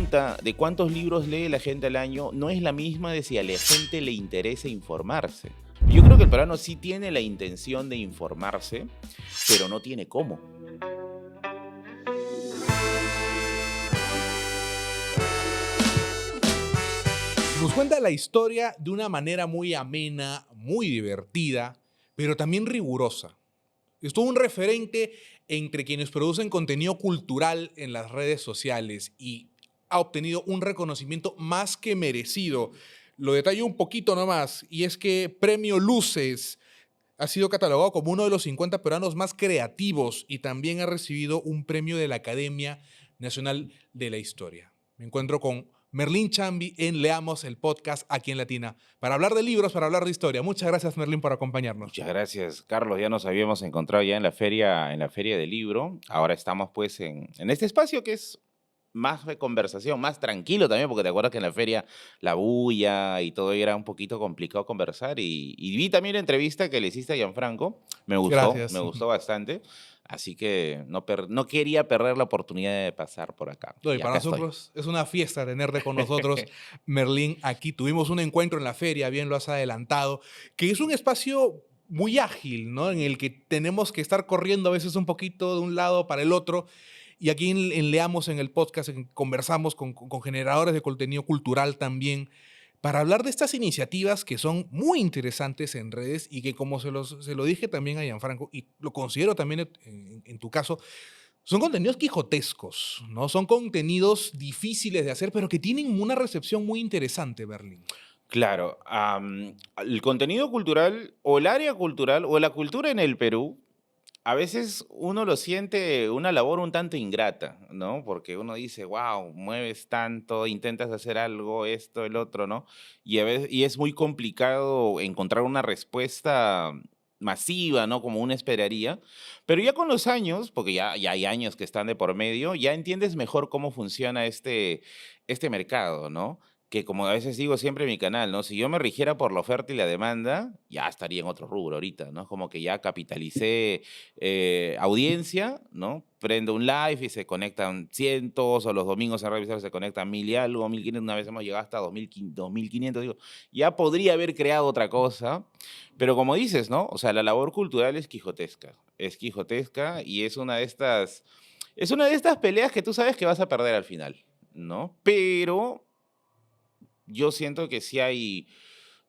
pregunta de cuántos libros lee la gente al año no es la misma de si a la gente le interesa informarse. Yo creo que el peruano sí tiene la intención de informarse, pero no tiene cómo. Nos cuenta la historia de una manera muy amena, muy divertida, pero también rigurosa. Es todo un referente entre quienes producen contenido cultural en las redes sociales y ha obtenido un reconocimiento más que merecido. Lo detallo un poquito nomás, y es que Premio Luces ha sido catalogado como uno de los 50 peruanos más creativos y también ha recibido un premio de la Academia Nacional de la Historia. Me encuentro con Merlín Chambi en Leamos el Podcast aquí en Latina para hablar de libros, para hablar de historia. Muchas gracias, Merlín, por acompañarnos. Muchas gracias, Carlos. Ya nos habíamos encontrado ya en la feria del libro. Ahora estamos pues en este espacio que es más de conversación, más tranquilo también, porque te acuerdas que en la feria la bulla y todo era un poquito complicado conversar. Y vi también la entrevista que le hiciste a Gianfranco. Me Gracias. gustó bastante. Así que no quería perder la oportunidad de pasar por acá. No, y Y para acá estoy. nosotros es una fiesta tenerte con nosotros, Merlín, aquí. Tuvimos un encuentro en la feria, bien lo has adelantado, que es un espacio muy ágil, ¿no? En el que tenemos que estar corriendo a veces un poquito de un lado para el otro. Y aquí en Leamos en el podcast conversamos con generadores de contenido cultural también para hablar de estas iniciativas que son muy interesantes en redes y que, como se lo dije también a Gianfranco, y lo considero también en tu caso, son contenidos quijotescos, ¿no? Son contenidos difíciles de hacer, pero que tienen una recepción muy interesante, Berlín. Claro, el contenido cultural o el área cultural o la cultura en el Perú, a veces uno lo siente una labor un tanto ingrata, ¿no? Porque uno dice, wow, mueves tanto, intentas hacer algo, esto, el otro, ¿no? Y, a veces, y es muy complicado encontrar una respuesta masiva, ¿no? Como uno esperaría. Pero ya con los años, porque ya hay años que están de por medio, ya entiendes mejor cómo funciona este mercado, ¿no? Que como a veces digo siempre en mi canal, ¿no? Si yo me rigiera por la oferta y la demanda, ya estaría en otro rubro ahorita, ¿no? Como que ya capitalicé audiencia, ¿no? Prendo un live y se conectan cientos, o los domingos en revisar se conectan 1000 y algo, 1500, una vez hemos llegado hasta 2500, digo, ya podría haber creado otra cosa, pero como dices, ¿no? O sea, la labor cultural es quijotesca y es una de estas peleas que tú sabes que vas a perder al final, ¿no? Pero yo siento que sí hay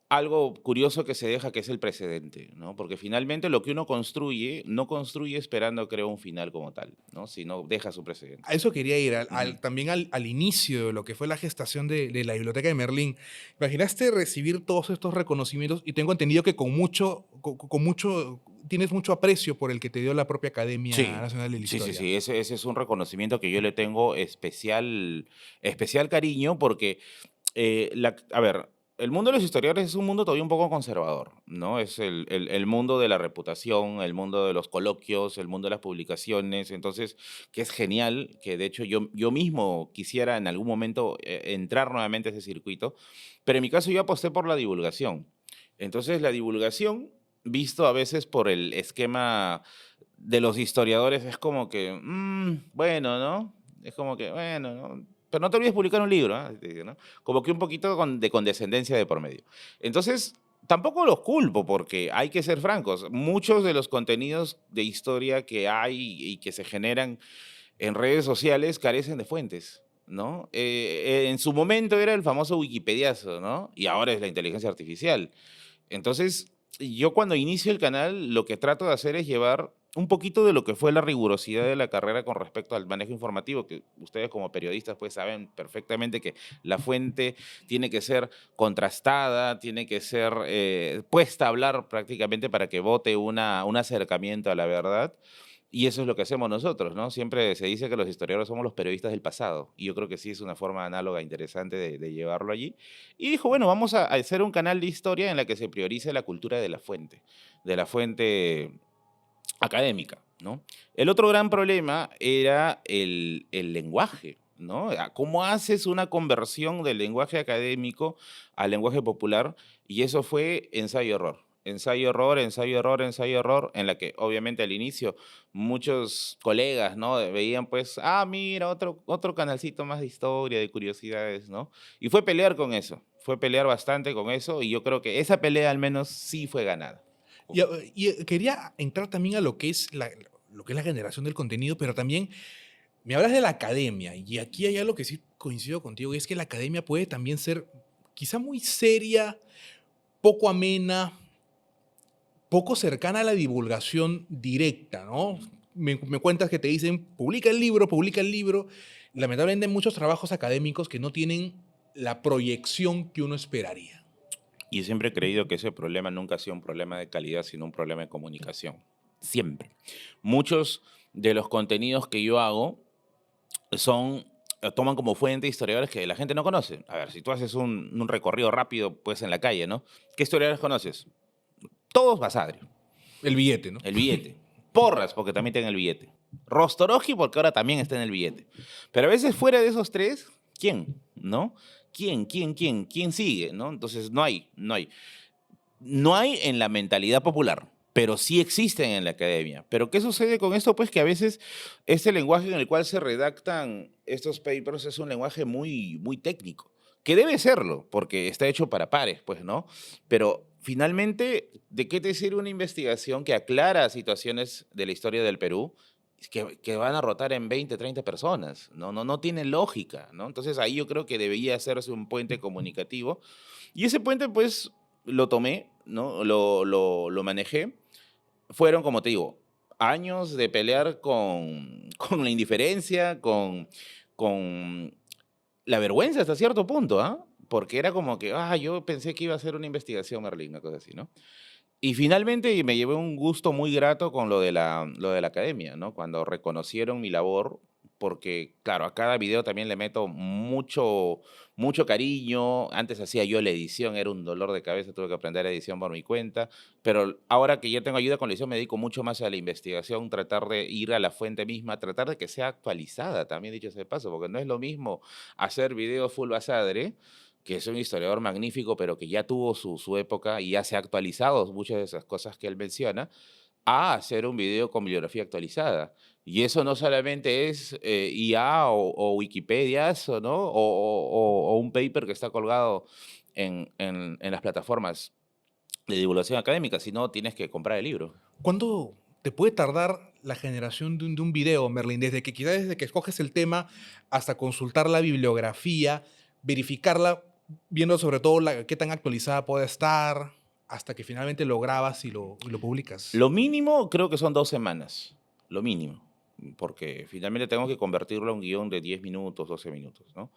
algo curioso que se deja, que es el precedente, ¿no? Porque finalmente lo que uno construye, no construye esperando, creo, un final como tal, ¿no? Sino deja su precedente. A eso quería ir, Ujú. también al inicio de lo que fue la gestación de la Biblioteca de Merlín. ¿Imaginaste recibir todos estos reconocimientos? Y tengo entendido que tienes mucho aprecio por el que te dio la propia Academia Sí, Nacional de la sí, sí, Historia. sí. Ese es un reconocimiento que yo le tengo especial cariño porque, a ver, el mundo de los historiadores es un mundo todavía un poco conservador, ¿no? Es el mundo de la reputación, el mundo de los coloquios, el mundo de las publicaciones, entonces, que es genial, que de hecho yo mismo quisiera en algún momento entrar nuevamente a ese circuito, pero en mi caso yo aposté por la divulgación. Entonces, la divulgación, visto a veces por el esquema de los historiadores, es como que, bueno, ¿no? Es como que, bueno, ¿no? Pero no te olvides publicar un libro, ¿ah? ¿No? Como que un poquito de condescendencia de por medio. Entonces, tampoco los culpo, porque hay que ser francos. Muchos de los contenidos de historia que hay y que se generan en redes sociales carecen de fuentes, ¿no? En su momento era el famoso Wikipediazo, ¿no? Y ahora es la inteligencia artificial. Entonces, yo cuando inicio el canal, lo que trato de hacer es llevar un poquito de lo que fue la rigurosidad de la carrera con respecto al manejo informativo, que ustedes como periodistas pues saben perfectamente que la fuente tiene que ser contrastada, tiene que ser puesta a hablar prácticamente para que vote un acercamiento a la verdad. Y eso es lo que hacemos nosotros, ¿no? Siempre se dice que los historiadores somos los periodistas del pasado. Y yo creo que sí es una forma análoga interesante de llevarlo allí. Y dijo, bueno, vamos a hacer un canal de historia en la que se priorice la cultura de la fuente académica, ¿no? El otro gran problema era el lenguaje, ¿no? ¿Cómo haces una conversión del lenguaje académico al lenguaje popular? Y eso fue ensayo-error. ensayo, error, ensayo, error, ensayo, error, en la que obviamente al inicio muchos colegas, ¿no? Veían pues, mira, otro canalcito más de historia, de curiosidades, ¿no? Y fue pelear con eso, fue pelear bastante con eso y yo creo que esa pelea al menos sí fue ganada. Quería entrar también a lo que es la generación del contenido, pero también me hablas de la academia, y aquí hay algo que sí coincido contigo, y es que la academia puede también ser quizá muy seria, poco amena, poco cercana a la divulgación directa, ¿no? Me cuentas que te dicen, publica el libro, publica el libro. Lamentablemente hay muchos trabajos académicos que no tienen la proyección que uno esperaría. Y siempre he creído que ese problema nunca ha sido un problema de calidad, sino un problema de comunicación. Siempre. Muchos de los contenidos que yo hago toman como fuente historiadores que la gente no conoce. A ver, si tú haces un recorrido rápido, pues en la calle, ¿no? ¿Qué historiadores conoces? Todos Basadre, El billete, ¿no? el billete. Porras, porque también tiene el billete. Rostorowski, porque ahora también está en el billete. Pero a veces fuera de esos tres, ¿quién? ¿No? ¿Quién sigue? ¿No? Entonces no hay. No hay en la mentalidad popular, pero sí existen en la academia. ¿Pero qué sucede con esto? Pues que a veces este lenguaje en el cual se redactan estos papers es un lenguaje muy técnico, que debe serlo, porque está hecho para pares, pues, ¿no? Pero finalmente, ¿de qué te sirve una investigación que aclara situaciones de la historia del Perú? Que van a rotar en 20, 30 personas, no tiene lógica, ¿no? Entonces ahí yo creo que debería hacerse un puente comunicativo y ese puente pues lo tomé, ¿no? Lo manejé. Fueron, como te digo, años de pelear con la indiferencia, con la vergüenza hasta cierto punto, ¿ah? Porque era como que, yo pensé que iba a hacer una investigación, Merlín, una cosa así, ¿no? Y finalmente me llevé un gusto muy grato con lo de la academia, ¿no? Cuando reconocieron mi labor, porque, claro, a cada video también le meto mucho cariño. Antes hacía yo la edición, era un dolor de cabeza, tuve que aprender edición por mi cuenta, pero ahora que ya tengo ayuda con la edición, me dedico mucho más a la investigación, tratar de ir a la fuente misma, tratar de que sea actualizada, también dicho ese paso, porque no es lo mismo hacer videos full basadre, que es un historiador magnífico, pero que ya tuvo su época y ya se ha actualizado muchas de esas cosas que él menciona, a hacer un video con bibliografía actualizada. Y eso no solamente es IA o Wikipedias, ¿o no? O un paper que está colgado en las plataformas de divulgación académica, sino tienes que comprar el libro. ¿Cuánto te puede tardar la generación de un video, Merlin? Desde que escoges el tema hasta consultar la bibliografía, verificarla, viendo sobre todo qué tan actualizada puede estar, hasta que finalmente lo grabas y lo publicas. Lo mínimo creo que son 2 semanas, lo mínimo, porque finalmente tengo que convertirlo a un guión de 10 minutos, 12 minutos, ¿no?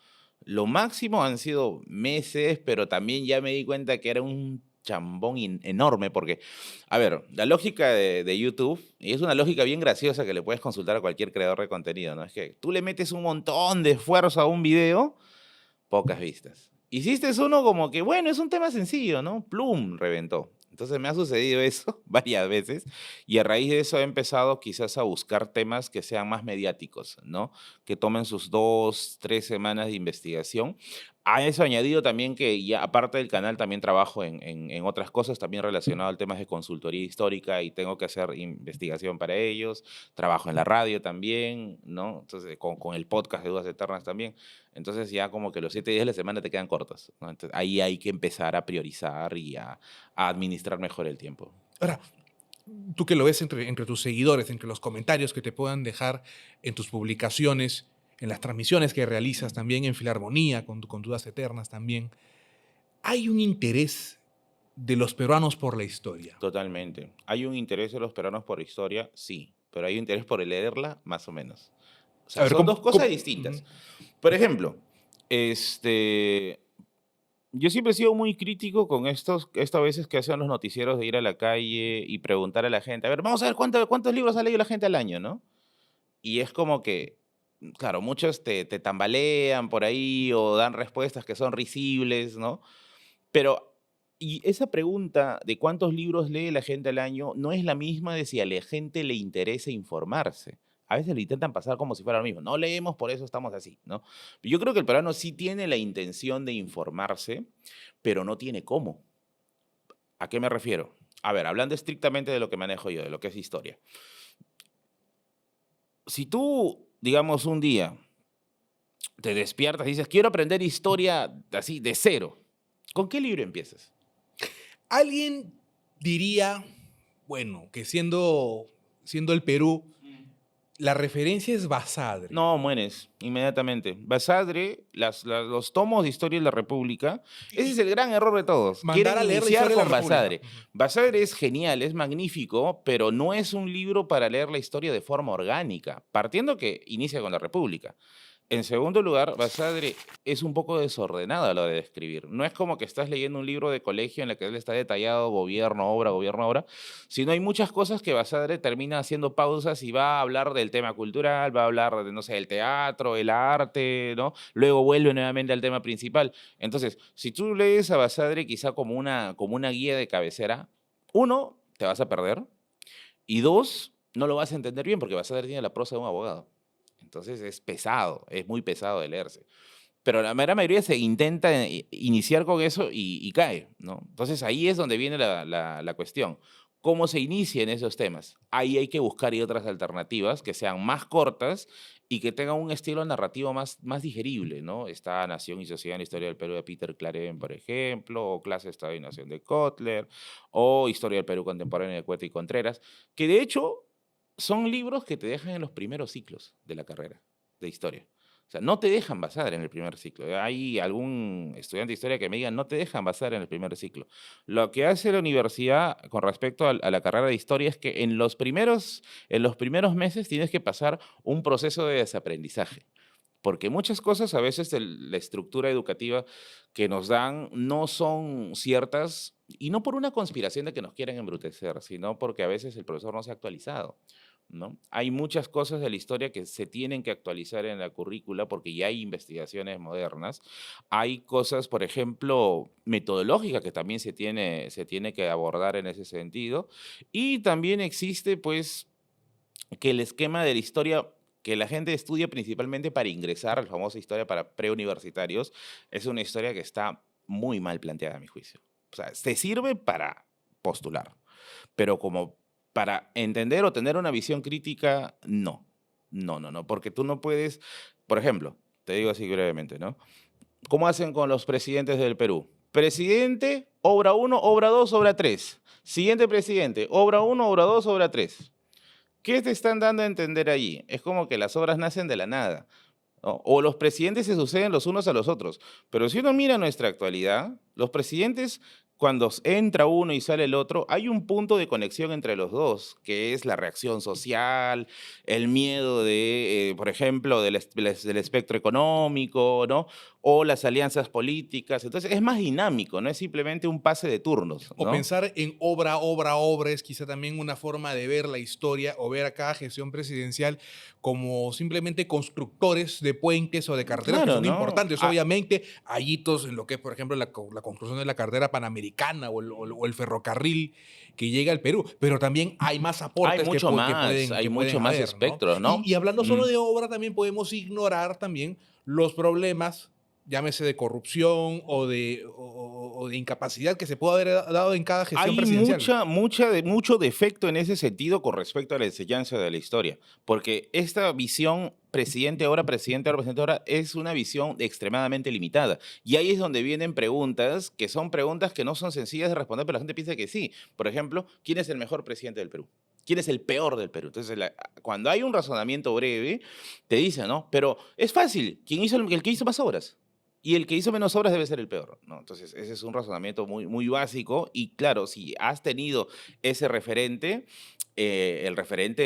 Lo máximo han sido meses, pero también ya me di cuenta que era un chambón enorme, porque, a ver, la lógica de YouTube, y es una lógica bien graciosa que le puedes consultar a cualquier creador de contenido, ¿no? Es que tú le metes un montón de esfuerzo a un video, pocas vistas. Hiciste uno como que, bueno, es un tema sencillo, ¿no? Plum, reventó. Entonces me ha sucedido eso varias veces y a raíz de eso he empezado quizás a buscar temas que sean más mediáticos, ¿no? Que tomen sus 2, 3 semanas de investigación. A eso añadido también que ya aparte del canal también trabajo en otras cosas también relacionado al temas de consultoría histórica y tengo que hacer investigación para ellos. Trabajo en la radio también, ¿no? Entonces con el podcast de Dudas Eternas también. Entonces ya como que los 7 días de la semana te quedan cortos, ¿no? Entonces ahí hay que empezar a priorizar y a administrar mejor el tiempo. Ahora, tú que lo ves entre tus seguidores, entre los comentarios que te puedan dejar en tus publicaciones, en las transmisiones que realizas también en Filarmonía, con Dudas Eternas también, hay un interés de los peruanos por la historia. Totalmente. ¿Hay un interés de los peruanos por historia? Sí, pero hay un interés por leerla, más o menos. O A sea, ver, son dos cosas distintas. Ujú. Por ejemplo, yo siempre he sido muy crítico con estas veces que hacen los noticieros de ir a la calle y preguntar a la gente, a ver, vamos a ver cuántos libros ha leído la gente al año, ¿no? Y es como que, claro, muchos te tambalean por ahí o dan respuestas que son risibles, ¿no? Pero, y esa pregunta de cuántos libros lee la gente al año no es la misma de si a la gente le interesa informarse. A veces lo intentan pasar como si fuera lo mismo. No leemos, por eso estamos así, ¿no? Yo creo que el peruano sí tiene la intención de informarse, pero no tiene cómo. ¿A qué me refiero? a ver, hablando estrictamente de lo que manejo yo, de lo que es historia. Si tú, digamos, un día te despiertas y dices, quiero aprender historia así de cero, ¿con qué libro empiezas? Alguien diría, bueno, que siendo el Perú, la referencia es Basadre. No, mueres inmediatamente. Basadre, los tomos de historia de la República, ese es el gran error de todos. Mandar Quieren a leer la iniciar historia de la con República. Basadre. Basadre es genial, es magnífico, pero no es un libro para leer la historia de forma orgánica, partiendo que inicia con la República. En segundo lugar, Basadre es un poco desordenado a la hora de escribir. No es como que estás leyendo un libro de colegio en el que él está detallado gobierno, obra, sino hay muchas cosas que Basadre termina haciendo pausas y va a hablar del tema cultural, va a hablar de, no sé, el teatro, el arte, ¿no? Luego vuelve nuevamente al tema principal. Entonces, si tú lees a Basadre quizá como una guía de cabecera, uno, te vas a perder, y dos, no lo vas a entender bien porque Basadre tiene la prosa de un abogado. Entonces es pesado, es muy pesado de leerse. Pero la mera mayoría se intenta iniciar con eso y cae, ¿no? Entonces ahí es donde viene la cuestión. ¿Cómo se inicia en esos temas? Ahí hay que buscar y otras alternativas que sean más cortas y que tengan un estilo narrativo más digerible, ¿no? Está Nación y Sociedad en la Historia del Perú de Peter Claren, por ejemplo, o Clase, Estado y Nación de Kotler, o Historia del Perú Contemporáneo de Cueta y Contreras, que de hecho son libros que te dejan en los primeros ciclos de la carrera de historia. O sea, no te dejan basar en el primer ciclo. Hay algún estudiante de historia que me diga, no te dejan basar en el primer ciclo. Lo que hace la universidad con respecto a la carrera de historia es que en los primeros meses tienes que pasar un proceso de desaprendizaje. Porque muchas cosas a veces de la estructura educativa que nos dan no son ciertas y no por una conspiración de que nos quieren embrutecer, sino porque a veces el profesor no se ha actualizado, ¿no? Hay muchas cosas de la historia que se tienen que actualizar en la currícula porque ya hay investigaciones modernas. Hay cosas, por ejemplo, metodológicas que también se tiene que abordar en ese sentido. Y también existe, pues, que el esquema de la historia que la gente estudia principalmente para ingresar, la famosa historia para preuniversitarios, es una historia que está muy mal planteada a mi juicio. O sea, se sirve para postular, pero como para entender o tener una visión crítica, no. No, porque tú no puedes, por ejemplo, te digo así brevemente, ¿no? ¿Cómo hacen con los presidentes del Perú? Presidente, obra uno, obra 2, obra 3. Siguiente presidente, obra uno, obra 2, obra 3. ¿Qué te están dando a entender allí? Es como que las obras nacen de la nada, ¿no? O los presidentes se suceden los unos a los otros. Pero si uno mira nuestra actualidad, los presidentes, cuando entra uno y sale el otro, hay un punto de conexión entre los dos, que es la reacción social, el miedo de, por ejemplo, del espectro económico, ¿no? O las alianzas políticas. Entonces es más dinámico, no es simplemente un pase de turnos, O ¿no? pensar en obra es quizá también una forma de ver la historia o ver a cada gestión presidencial como simplemente constructores de puentes o de carreteras que Claro, son ¿no? importantes. Obviamente, hay hitos en lo que es, por ejemplo, la construcción de la carretera panamericana o el ferrocarril que llega al Perú, pero también hay más aportes Hay que pueden mucho más haber, ¿no? espectro, ¿no? Y hablando Mm. solo de obra, también podemos ignorar también los problemas, llámese de corrupción o de incapacidad que se puede haber dado en cada gestión Hay presidencial. mucho defecto en ese sentido con respecto a la enseñanza de la historia, porque esta visión presidente ahora, es una visión extremadamente limitada. Y ahí es donde vienen preguntas que son preguntas que no son sencillas de responder, pero la gente piensa que sí. Por ejemplo, ¿quién es el mejor presidente del Perú? ¿Quién es el peor del Perú? Entonces, cuando hay un razonamiento breve, te dicen, ¿no? Pero es fácil, ¿quién hizo el que hizo más obras? Y el que hizo menos obras debe ser el peor, ¿no? Entonces, ese es un razonamiento muy básico. Y claro, si has tenido ese referente, el referente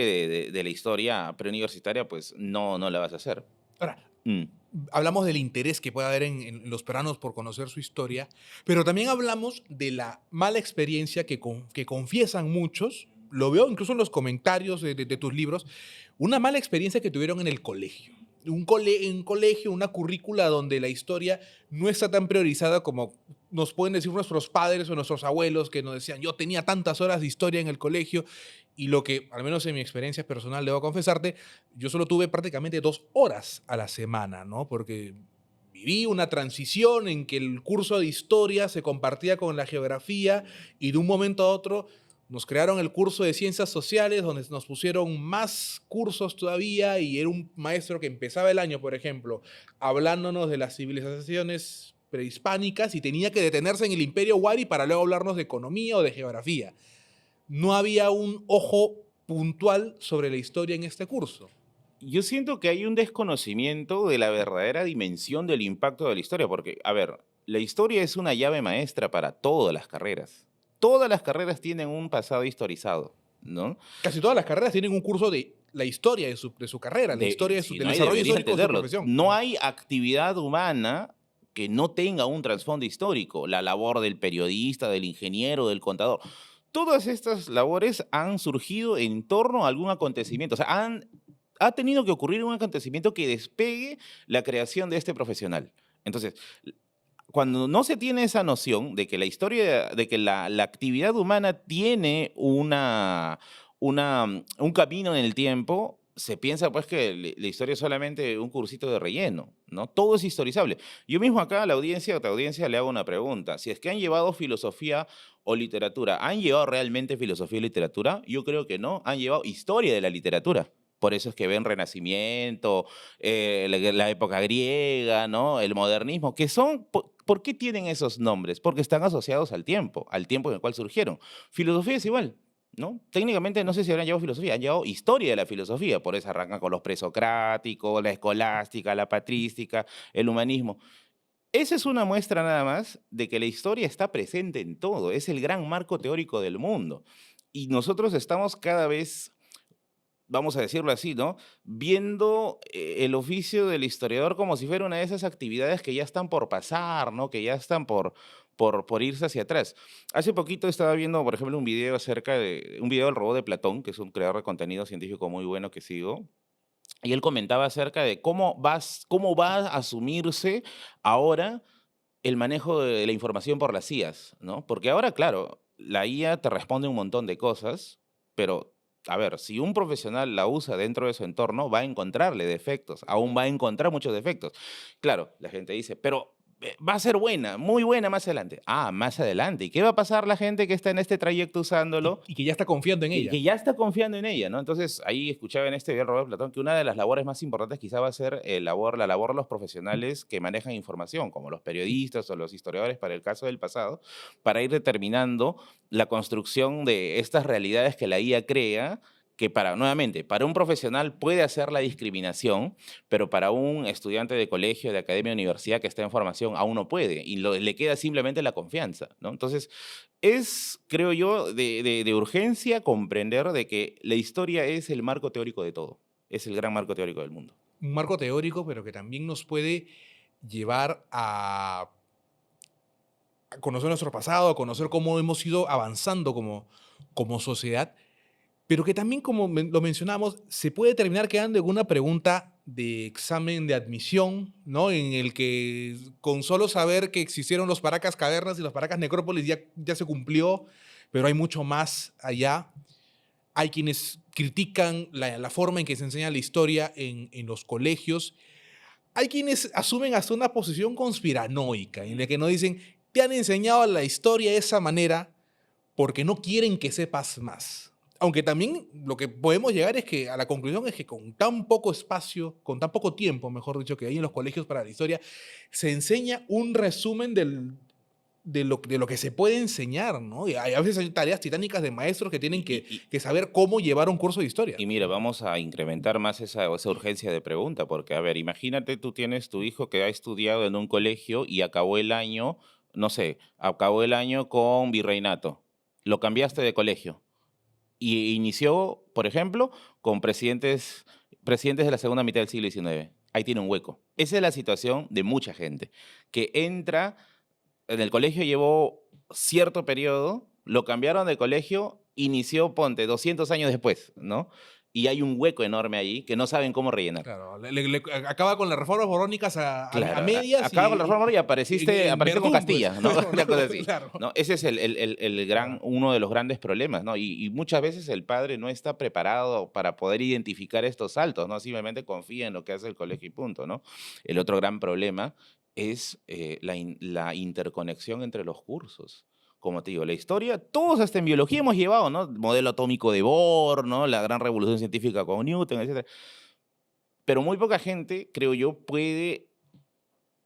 de la historia preuniversitaria, pues no la vas a hacer. Ahora, Mm. hablamos del interés que puede haber en los peruanos por conocer su historia, pero también hablamos de la mala experiencia que confiesan muchos, lo veo incluso en los comentarios de tus libros, una mala experiencia que tuvieron en el colegio. Un colegio, una currícula donde la historia no está tan priorizada como nos pueden decir nuestros padres o nuestros abuelos que nos decían, yo tenía tantas horas de historia en el colegio y lo que, al menos en mi experiencia personal, debo confesarte, yo solo tuve prácticamente 2 horas a la semana, ¿no? Porque viví una transición en que el curso de historia se compartía con la geografía y de un momento a otro Nos crearon el curso de ciencias sociales, donde nos pusieron más cursos todavía, y era un maestro que empezaba el año, por ejemplo, hablándonos de las civilizaciones prehispánicas y tenía que detenerse en el Imperio Wari para luego hablarnos de economía o de geografía. No había un ojo puntual sobre la historia en este curso. Yo siento que hay un desconocimiento de la verdadera dimensión del impacto de la historia, porque, a ver, la historia es una llave maestra para todas las carreras. Todas las carreras tienen un pasado historizado, ¿no? Casi todas las carreras tienen un curso de la historia de su carrera, la historia Sí, del no, y desarrollo deberías histórico de su entenderlo. profesión. No hay actividad humana que no tenga un trasfondo histórico. La labor del periodista, del ingeniero, del contador. Todas estas labores han surgido en torno a algún acontecimiento. O sea, ha tenido que ocurrir un acontecimiento que despegue la creación de este profesional. Entonces, cuando no se tiene esa noción de que la historia, de que la actividad humana tiene un camino en el tiempo, se piensa pues que la historia es solamente un cursito de relleno, ¿no? Todo es historizable. Yo mismo acá a a tu audiencia le hago una pregunta. Si es que han llevado filosofía o literatura, ¿han llevado realmente filosofía y literatura? Yo creo que no, han llevado historia de la literatura. Por eso es que ven Renacimiento, la época griega, ¿no? El modernismo, que son, ¿por qué tienen esos nombres? Porque están asociados al tiempo en el cual surgieron. Filosofía es igual, ¿no? Técnicamente no sé si habrán llevado filosofía, han llevado historia de la filosofía, por eso arrancan con los presocráticos, la escolástica, la patrística, el humanismo. Esa es una muestra nada más de que la historia está presente en todo, es el gran marco teórico del mundo. Y nosotros estamos cada vez, vamos a decirlo así, ¿no? Viendo el oficio del historiador como si fuera una de esas actividades que ya están por pasar, ¿no? Que ya están por irse hacia atrás. Hace poquito estaba viendo, por ejemplo, un video un video del robot de Platón, que es un creador de contenido científico muy bueno que sigo, y él comentaba acerca de cómo va a asumirse ahora el manejo de la información por las IAs, ¿no? Porque ahora, claro, la IA te responde un montón de cosas, pero, a ver, si un profesional la usa dentro de su entorno, va a encontrarle defectos, aún va a encontrar muchos defectos. Claro, la gente dice, pero va a ser buena, muy buena más adelante. Ah, más adelante. ¿Y qué va a pasar la gente que está en este trayecto usándolo? Y que ya está confiando en ella. Que ya está confiando en ella, ¿no? Entonces, ahí escuchaba en este video de Robert Platón que una de las labores más importantes quizá va a ser la labor de los profesionales que manejan información, como los periodistas o los historiadores para el caso del pasado, para ir determinando la construcción de estas realidades que la IA crea, que nuevamente, para un profesional puede hacer la discriminación, pero para un estudiante de colegio, de academia, universidad que está en formación aún no puede y le queda simplemente la confianza, ¿no? Entonces, es, creo yo, de urgencia comprender de que la historia es el marco teórico de todo, es el gran marco teórico del mundo. Un marco teórico, pero que también nos puede llevar a conocer nuestro pasado, a conocer cómo hemos ido avanzando como sociedad, pero que también, como lo mencionamos, se puede terminar quedando en una pregunta de examen de admisión, ¿no? En el que con solo saber que existieron los Paracas Cavernas y los Paracas Necrópolis ya se cumplió, pero hay mucho más allá. Hay quienes critican la forma en que se enseña la historia en los colegios. Hay quienes asumen hasta una posición conspiranoica, en la que nos dicen, te han enseñado la historia de esa manera porque no quieren que sepas más. Aunque también lo que podemos llegar es que a la conclusión es que con tan poco espacio, con tan poco tiempo, mejor dicho, que hay en los colegios para la historia, se enseña un resumen de lo que se puede enseñar, ¿no? Y a veces hay tareas titánicas de maestros que tienen que saber cómo llevar un curso de historia. Y mira, vamos a incrementar más esa urgencia de pregunta, porque, a ver, imagínate, tú tienes tu hijo que ha estudiado en un colegio y acabó el año, no sé, acabó el año con virreinato, lo cambiaste de colegio y inició, por ejemplo, con presidentes de la segunda mitad del siglo XIX. Ahí tiene un hueco. Esa es la situación de mucha gente que entra en el colegio, llevó cierto periodo, lo cambiaron de colegio, inició, ponte, 200 años después, ¿no? Y hay un hueco enorme ahí que no saben cómo rellenar. Claro, acaba con las reformas borónicas a Claro, medias. acaba con la reforma y apareciste con Verdún, Castilla, pues. ¿no? Una cosa así. Claro. ¿No? Ese es uno de los grandes problemas, ¿no? Y muchas veces el padre no está preparado para poder identificar estos saltos, ¿no? Simplemente confía en lo que hace el colegio y punto, ¿no? El otro gran problema es la interconexión entre los cursos. como te digo, la historia, todos hasta en biología hemos llevado, ¿no? Modelo atómico de Bohr, ¿no? La gran revolución científica con Newton, etcétera. Pero muy poca gente, creo yo, puede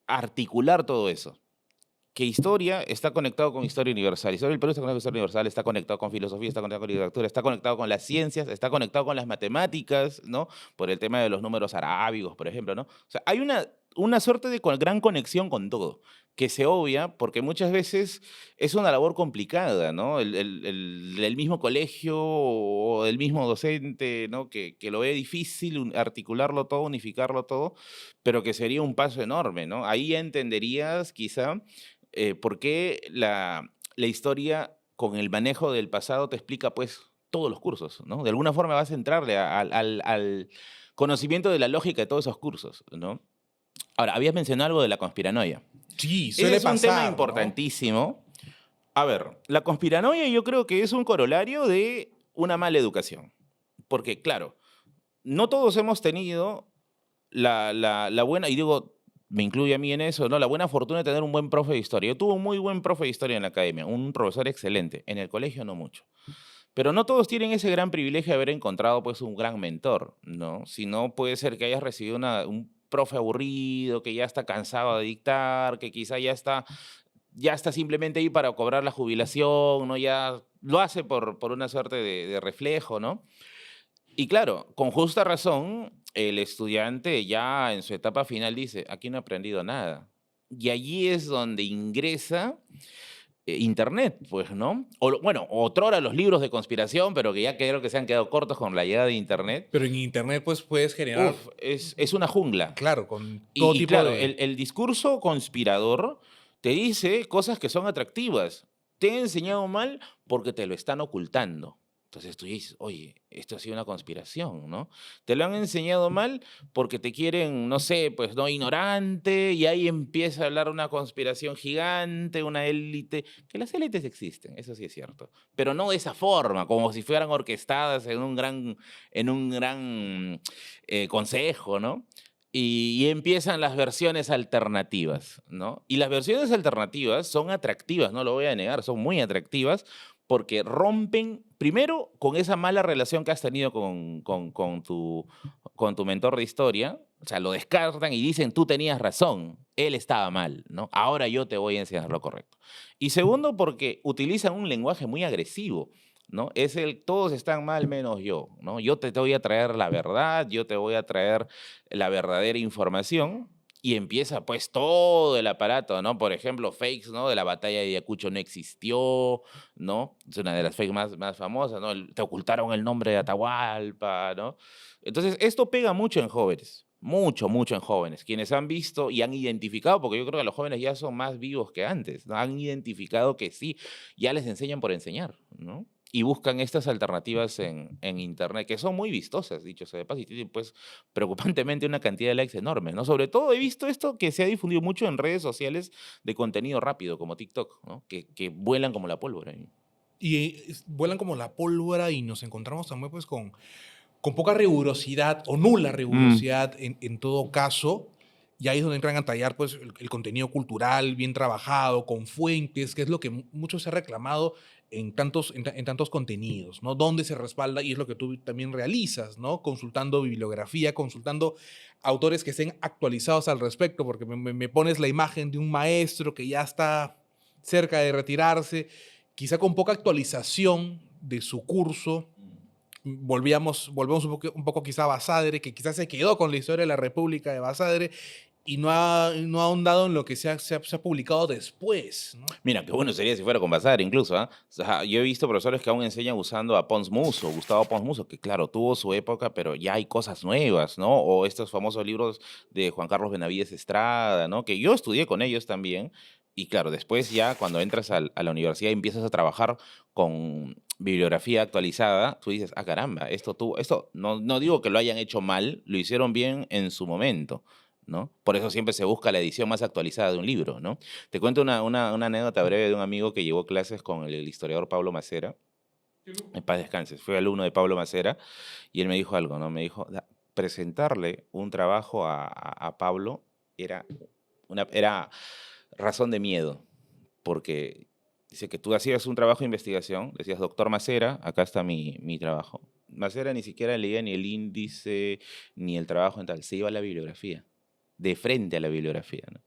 articular todo eso. Que historia está conectado con historia universal. Historia del Perú está conectado con historia universal, está conectado con filosofía, está conectado con literatura, está conectado con las ciencias, está conectado con las matemáticas, ¿no? Por el tema de los números arábigos, por ejemplo, ¿no? O sea, hay una suerte de gran conexión con todo, que se obvia porque muchas veces es una labor complicada, ¿no? El mismo colegio o el mismo docente, ¿no? Que lo ve difícil articularlo todo, unificarlo todo, pero que sería un paso enorme, ¿no? Ahí ya entenderías quizá por qué la historia con el manejo del pasado te explica pues todos los cursos, ¿no? De alguna forma vas a entrarle al conocimiento de la lógica de todos esos cursos, ¿no? Ahora, habías mencionado algo de la conspiranoia. Sí, Ese suele es un tema pasar, ¿no? importantísimo. A ver, la conspiranoia yo creo que es un corolario de una mala educación. Porque, claro, no todos hemos tenido la buena, y digo, me incluye a mí en eso, ¿no? La buena fortuna de tener un buen profe de historia. Yo tuve un muy buen profe de historia en la academia, un profesor excelente. En el colegio no mucho. Pero no todos tienen ese gran privilegio de haber encontrado pues un gran mentor, ¿no? Si no, puede ser que hayas recibido un profe aburrido, que ya está cansado de dictar, que quizá ya está simplemente ahí para cobrar la jubilación, ¿no? Ya lo hace por una suerte de reflejo, ¿no? Y claro, con justa razón, el estudiante ya en su etapa final dice, aquí no he aprendido nada. Y allí es donde ingresa Internet, pues, ¿no? O, bueno, otrora los libros de conspiración, pero que ya creo que se han quedado cortos con la llegada de Internet. Pero en internet pues puedes generar, Uf, es una jungla. claro, con todo Y tipo claro, de... el discurso conspirador te dice cosas que son atractivas. Te he enseñado mal porque te lo están ocultando. Entonces tú dices, oye, esto ha sido una conspiración, ¿no? Te lo han enseñado mal porque te quieren, no sé, pues no, ignorante, y ahí empieza a hablar una conspiración gigante, una élite, que las élites existen, eso sí es cierto, pero no de esa forma, como si fueran orquestadas en un gran consejo, ¿no? Y empiezan las versiones alternativas, ¿no? Y las versiones alternativas son atractivas, no lo voy a negar, son muy atractivas porque rompen, primero, con esa mala relación que has tenido con tu mentor de historia, o sea, lo descartan y dicen, tú tenías razón, él estaba mal, ¿no? Ahora yo te voy a enseñar lo correcto. Y segundo, porque utilizan un lenguaje muy agresivo, ¿no? Es todos están mal menos yo, ¿no? Yo te voy a traer la verdad, yo te voy a traer la verdadera información y empieza pues todo el aparato, ¿no? Por ejemplo, fakes, ¿no? De la batalla de Ayacucho no existió, ¿no? Es una de las fakes más famosas, ¿no? Te ocultaron el nombre de Atahualpa, ¿no? Entonces, esto pega mucho en jóvenes, mucho, mucho en jóvenes, quienes han visto y han identificado, porque yo creo que los jóvenes ya son más vivos que antes, ¿no? Han identificado que sí, ya les enseñan por enseñar, ¿no? Y buscan estas alternativas en Internet, que son muy vistosas, dicho sea de paso, y tienen pues preocupantemente una cantidad de likes enorme, ¿no? Sobre todo he visto esto que se ha difundido mucho en redes sociales de contenido rápido, como TikTok, ¿no? Que vuelan como la pólvora. Y vuelan como la pólvora y nos encontramos también pues con poca rigurosidad o nula Mm, rigurosidad en todo caso. Y ahí es donde entran a tallar pues, el contenido cultural bien trabajado, con fuentes, que es lo que mucho se ha reclamado en tantos contenidos, ¿no? Dónde se respalda, y es lo que tú también realizas, ¿no? Consultando bibliografía, consultando autores que estén actualizados al respecto, porque me pones la imagen de un maestro que ya está cerca de retirarse, quizá con poca actualización de su curso. Volvemos un poco quizá a Basadre, que quizás se quedó con la historia de la República de Basadre y no ha ahondado en lo que se ha publicado después, ¿no? Mira, qué bueno sería si fuera con Bazar incluso, ¿ah? O sea, yo he visto profesores que aún enseñan usando a Pons Muso, Gustavo Pons Muso, que claro, tuvo su época, pero ya hay cosas nuevas, ¿no? O estos famosos libros de Juan Carlos Benavides Estrada, ¿no? Que yo estudié con ellos también. Y claro, después ya cuando entras a la universidad y empiezas a trabajar con bibliografía actualizada, tú dices, ah, caramba, esto no digo que lo hayan hecho mal, lo hicieron bien en su momento, ¿no? Por eso siempre se busca la edición más actualizada de un libro, ¿no? Te cuento una anécdota breve de un amigo que llevó clases con el historiador Pablo Macera. En paz descanse. Fui alumno de Pablo Macera y él me dijo algo, ¿no? Me dijo, presentarle un trabajo a Pablo era razón de miedo, porque Dice que tú hacías un trabajo de investigación, decías, doctor Macera, acá está mi trabajo. Macera ni siquiera leía ni el índice, ni el trabajo en tal, se iba a la bibliografía, de frente a la bibliografía, ¿no?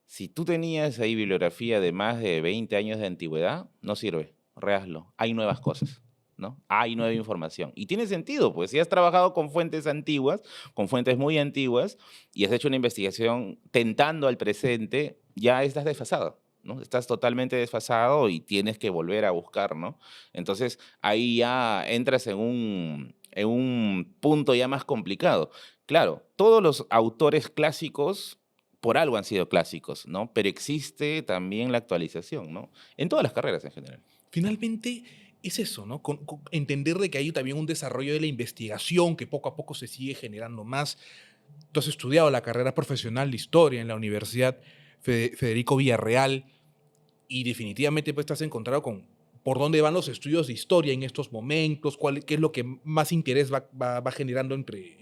Si tú tenías ahí bibliografía de más de 20 años de antigüedad, no sirve, rehazlo, hay nuevas cosas, ¿no? Hay nueva información. Y tiene sentido, pues si has trabajado con fuentes antiguas, con fuentes muy antiguas, y has hecho una investigación tentando al presente, ya estás desfasado, ¿no? Estás totalmente desfasado y tienes que volver a buscar, ¿no? Entonces ahí ya entras en un punto ya más complicado. Claro, todos los autores clásicos por algo han sido clásicos, ¿no? Pero existe también la actualización, ¿no? En todas las carreras en general. Finalmente, es eso, ¿no? Entender de que hay también un desarrollo de la investigación que poco a poco se sigue generando más. Tú has estudiado la carrera profesional de historia en la Universidad Federico Villarreal y definitivamente pues, estás encontrado con por dónde van los estudios de historia en estos momentos, qué es lo que más interés va generando entre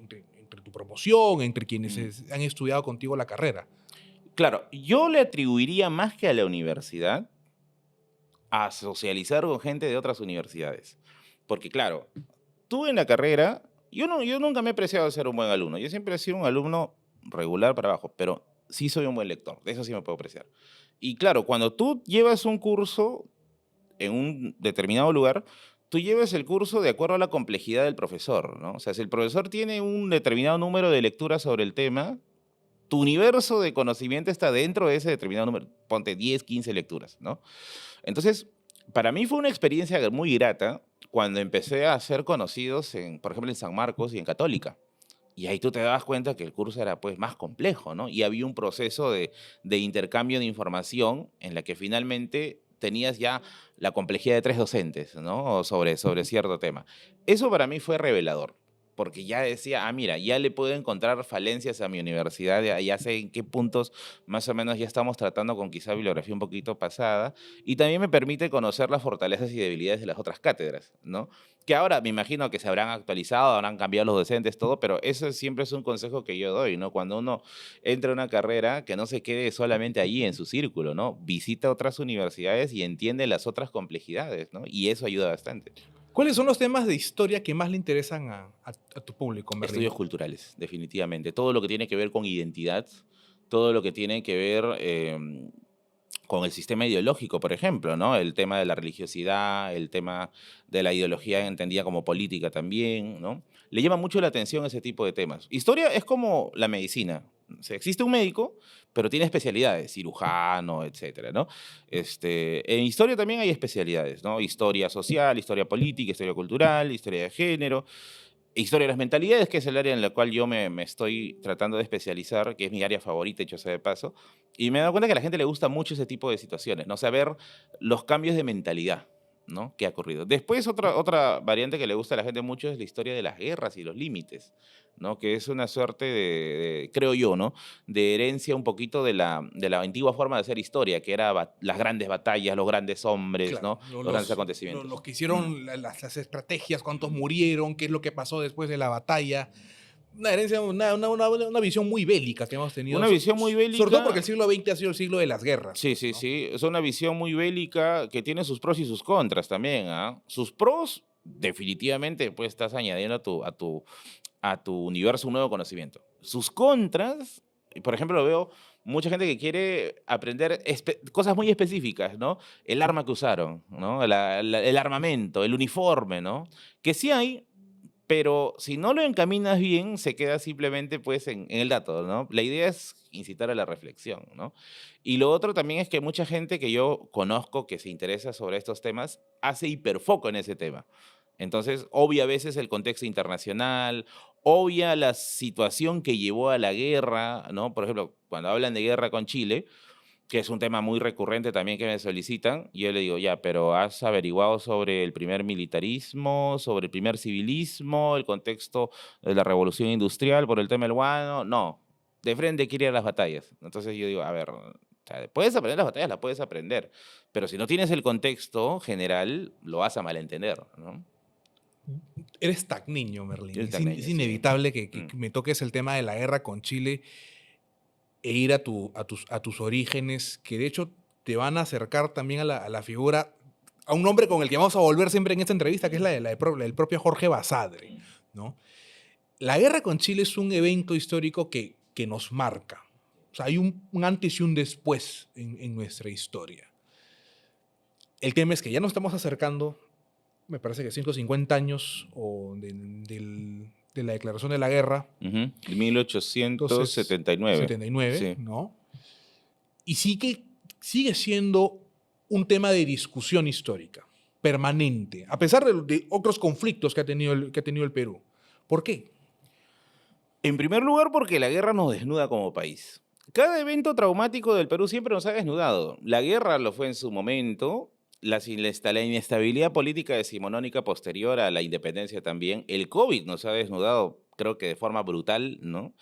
tu promoción, entre quienes han estudiado contigo la carrera. Claro, yo le atribuiría más que a la universidad a socializar con gente de otras universidades. Porque claro, tú en la carrera, yo nunca me he preciado ser un buen alumno. Yo siempre he sido un alumno regular para abajo, pero sí soy un buen lector. De eso sí me puedo apreciar. Y claro, cuando tú llevas un curso en un determinado lugar, tú llevas el curso de acuerdo a la complejidad del profesor, ¿no? O sea, si el profesor tiene un determinado número de lecturas sobre el tema, tu universo de conocimiento está dentro de ese determinado número, ponte 10, 15 lecturas, ¿no? Entonces, para mí fue una experiencia muy grata cuando empecé a ser conocidos, por ejemplo, en San Marcos y en Católica. Y ahí tú te dabas cuenta que el curso era pues más complejo, ¿no? Y había un proceso de intercambio de información en la que finalmente tenías ya la complejidad de tres docentes, ¿no? Sobre cierto tema. Eso para mí fue revelador, porque ya decía, mira, ya le puedo encontrar falencias a mi universidad, ya sé en qué puntos más o menos ya estamos tratando con quizá bibliografía un poquito pasada, y también me permite conocer las fortalezas y debilidades de las otras cátedras, ¿no? Que ahora me imagino que se habrán actualizado, habrán cambiado los docentes, todo, pero eso siempre es un consejo que yo doy, ¿no? Cuando uno entra a una carrera, que no se quede solamente allí en su círculo, ¿no? Visita otras universidades y entiende las otras complejidades, ¿no? Y eso ayuda bastante. ¿Cuáles son los temas de historia que más le interesan a tu público, Merlín? Estudios culturales, definitivamente. Todo lo que tiene que ver con identidad, todo lo que tiene que ver con el sistema ideológico, por ejemplo, ¿no? El tema de la religiosidad, el tema de la ideología entendida como política también, ¿no? Le llama mucho la atención ese tipo de temas. Historia es como la medicina. O sea, existe un médico, pero tiene especialidades, cirujano, etcétera, ¿no? En historia también hay especialidades, ¿no? Historia social, historia política, historia cultural, historia de género. Historia de las mentalidades, que es el área en la cual yo me estoy tratando de especializar, que es mi área favorita, hecho sea de paso, y me he dado cuenta que a la gente le gusta mucho ese tipo de situaciones, ¿no? Saber los cambios de mentalidad, ¿no? Que ha ocurrido. Después, otra variante que le gusta a la gente mucho es la historia de las guerras y los límites, ¿no? Que es una suerte creo yo, ¿no? De herencia un poquito de la antigua forma de hacer historia, que era las grandes batallas, los grandes hombres, Claro, ¿no? Los grandes acontecimientos. los que hicieron las estrategias, cuántos murieron, qué es lo que pasó después de la batalla. Una herencia, una visión muy bélica que hemos tenido. Una visión muy Sobre todo porque bélica. el siglo XX ha sido el siglo de las guerras. Sí, sí, ¿No? sí. Es una visión muy bélica que tiene sus pros y sus contras también, ¿ah? Sus pros, definitivamente, pues estás añadiendo a tu universo un nuevo conocimiento. Sus contras, por ejemplo, veo mucha gente que quiere aprender cosas muy específicas, ¿no? El arma que usaron, ¿no? El armamento, el uniforme, ¿no? Que sí hay, pero si no lo encaminas bien, se queda simplemente pues en el dato, ¿no? La idea es incitar a la reflexión, ¿no? Y lo otro también es que mucha gente que yo conozco que se interesa sobre estos temas hace hiperfoco en ese tema. Entonces, obvia a veces el contexto internacional, obvia la situación que llevó a la guerra, ¿no? Por ejemplo, cuando hablan de guerra con Chile, que es un tema muy recurrente también que me solicitan, y yo le digo, ya, pero ¿has averiguado sobre el primer militarismo, sobre el primer civilismo, el contexto de la revolución industrial por el tema del guano? No, de frente quiere ir a las batallas. Entonces yo digo, a ver, o sea, puedes aprender las batallas, las puedes aprender, pero si no tienes el contexto general, lo vas a malentender, ¿no? Eres niño, Merlín. El Es tagneño, sí. inevitable que Mm. me toques el tema de la guerra con Chile e ir a tus orígenes, que de hecho te van a acercar también a la figura, a un hombre con el que vamos a volver siempre en esta entrevista, que es el propio Jorge Basadre, ¿no? La guerra con Chile es un evento histórico que nos marca. O sea, hay un antes y un después en nuestra historia. El tema es que ya nos estamos acercando, me parece que 150 años de la declaración de la guerra. Ujú. Entonces, 1879. 79, Sí. ¿no? Y sigue siendo un tema de discusión histórica, permanente, a pesar de otros conflictos que ha tenido el Perú. ¿Por qué? En primer lugar, porque la guerra nos desnuda como país. Cada evento traumático del Perú siempre nos ha desnudado. La guerra lo fue en su momento, la inestabilidad política decimonónica posterior a la independencia también. El COVID nos ha desnudado, creo que de forma brutal, ¿no?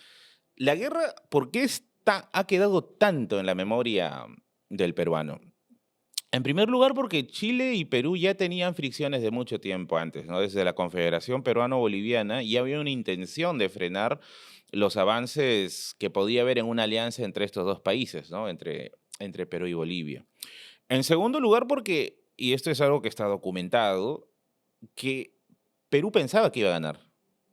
La guerra, ¿por qué ha quedado tanto en la memoria del peruano? En primer lugar, porque Chile y Perú ya tenían fricciones de mucho tiempo antes, ¿no? Desde la Confederación Peruano-Boliviana ya había una intención de frenar los avances que podía haber en una alianza entre estos dos países, ¿no? Entre Perú y Bolivia. En segundo lugar, porque, y esto es algo que está documentado, que Perú pensaba que iba a ganar.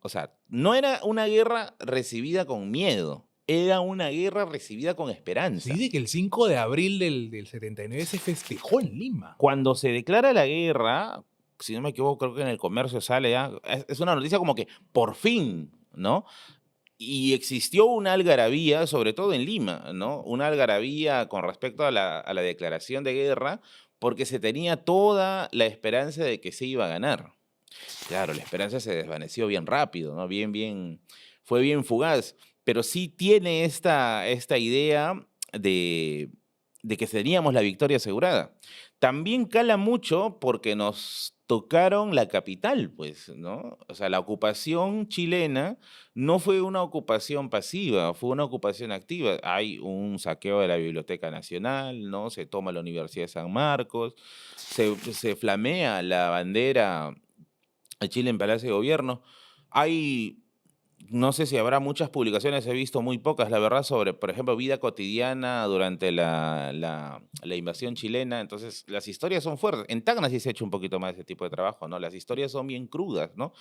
O sea, no era una guerra recibida con miedo, era una guerra recibida con Se esperanza. dice que el 5 de abril del 79 se festejó en Lima. Cuando se declara la guerra, si no me equivoco, creo que en el comercio sale ya, es una noticia como que por fin, ¿no? Y existió una algarabía, sobre todo en Lima, ¿no? Una algarabía con respecto a la declaración de guerra, porque se tenía toda la esperanza de que se iba a ganar. Claro, la esperanza se desvaneció bien rápido, ¿no? Fue bien fugaz, pero sí tiene esta idea de que teníamos la victoria asegurada. También cala mucho porque nos tocaron la capital, pues, ¿no? O sea, la ocupación chilena no fue una ocupación pasiva, fue una ocupación activa. Hay un saqueo de la Biblioteca Nacional, ¿no? Se toma la Universidad de San Marcos, se flamea la bandera a Chile en Palacio de Gobierno. Hay, no sé si habrá muchas publicaciones, he visto muy pocas, la verdad, sobre, por ejemplo, vida cotidiana durante la invasión chilena. Entonces, las historias son fuertes. En Tacna sí se ha hecho un poquito más de ese tipo de trabajo, ¿no? Las historias son bien crudas, ¿no?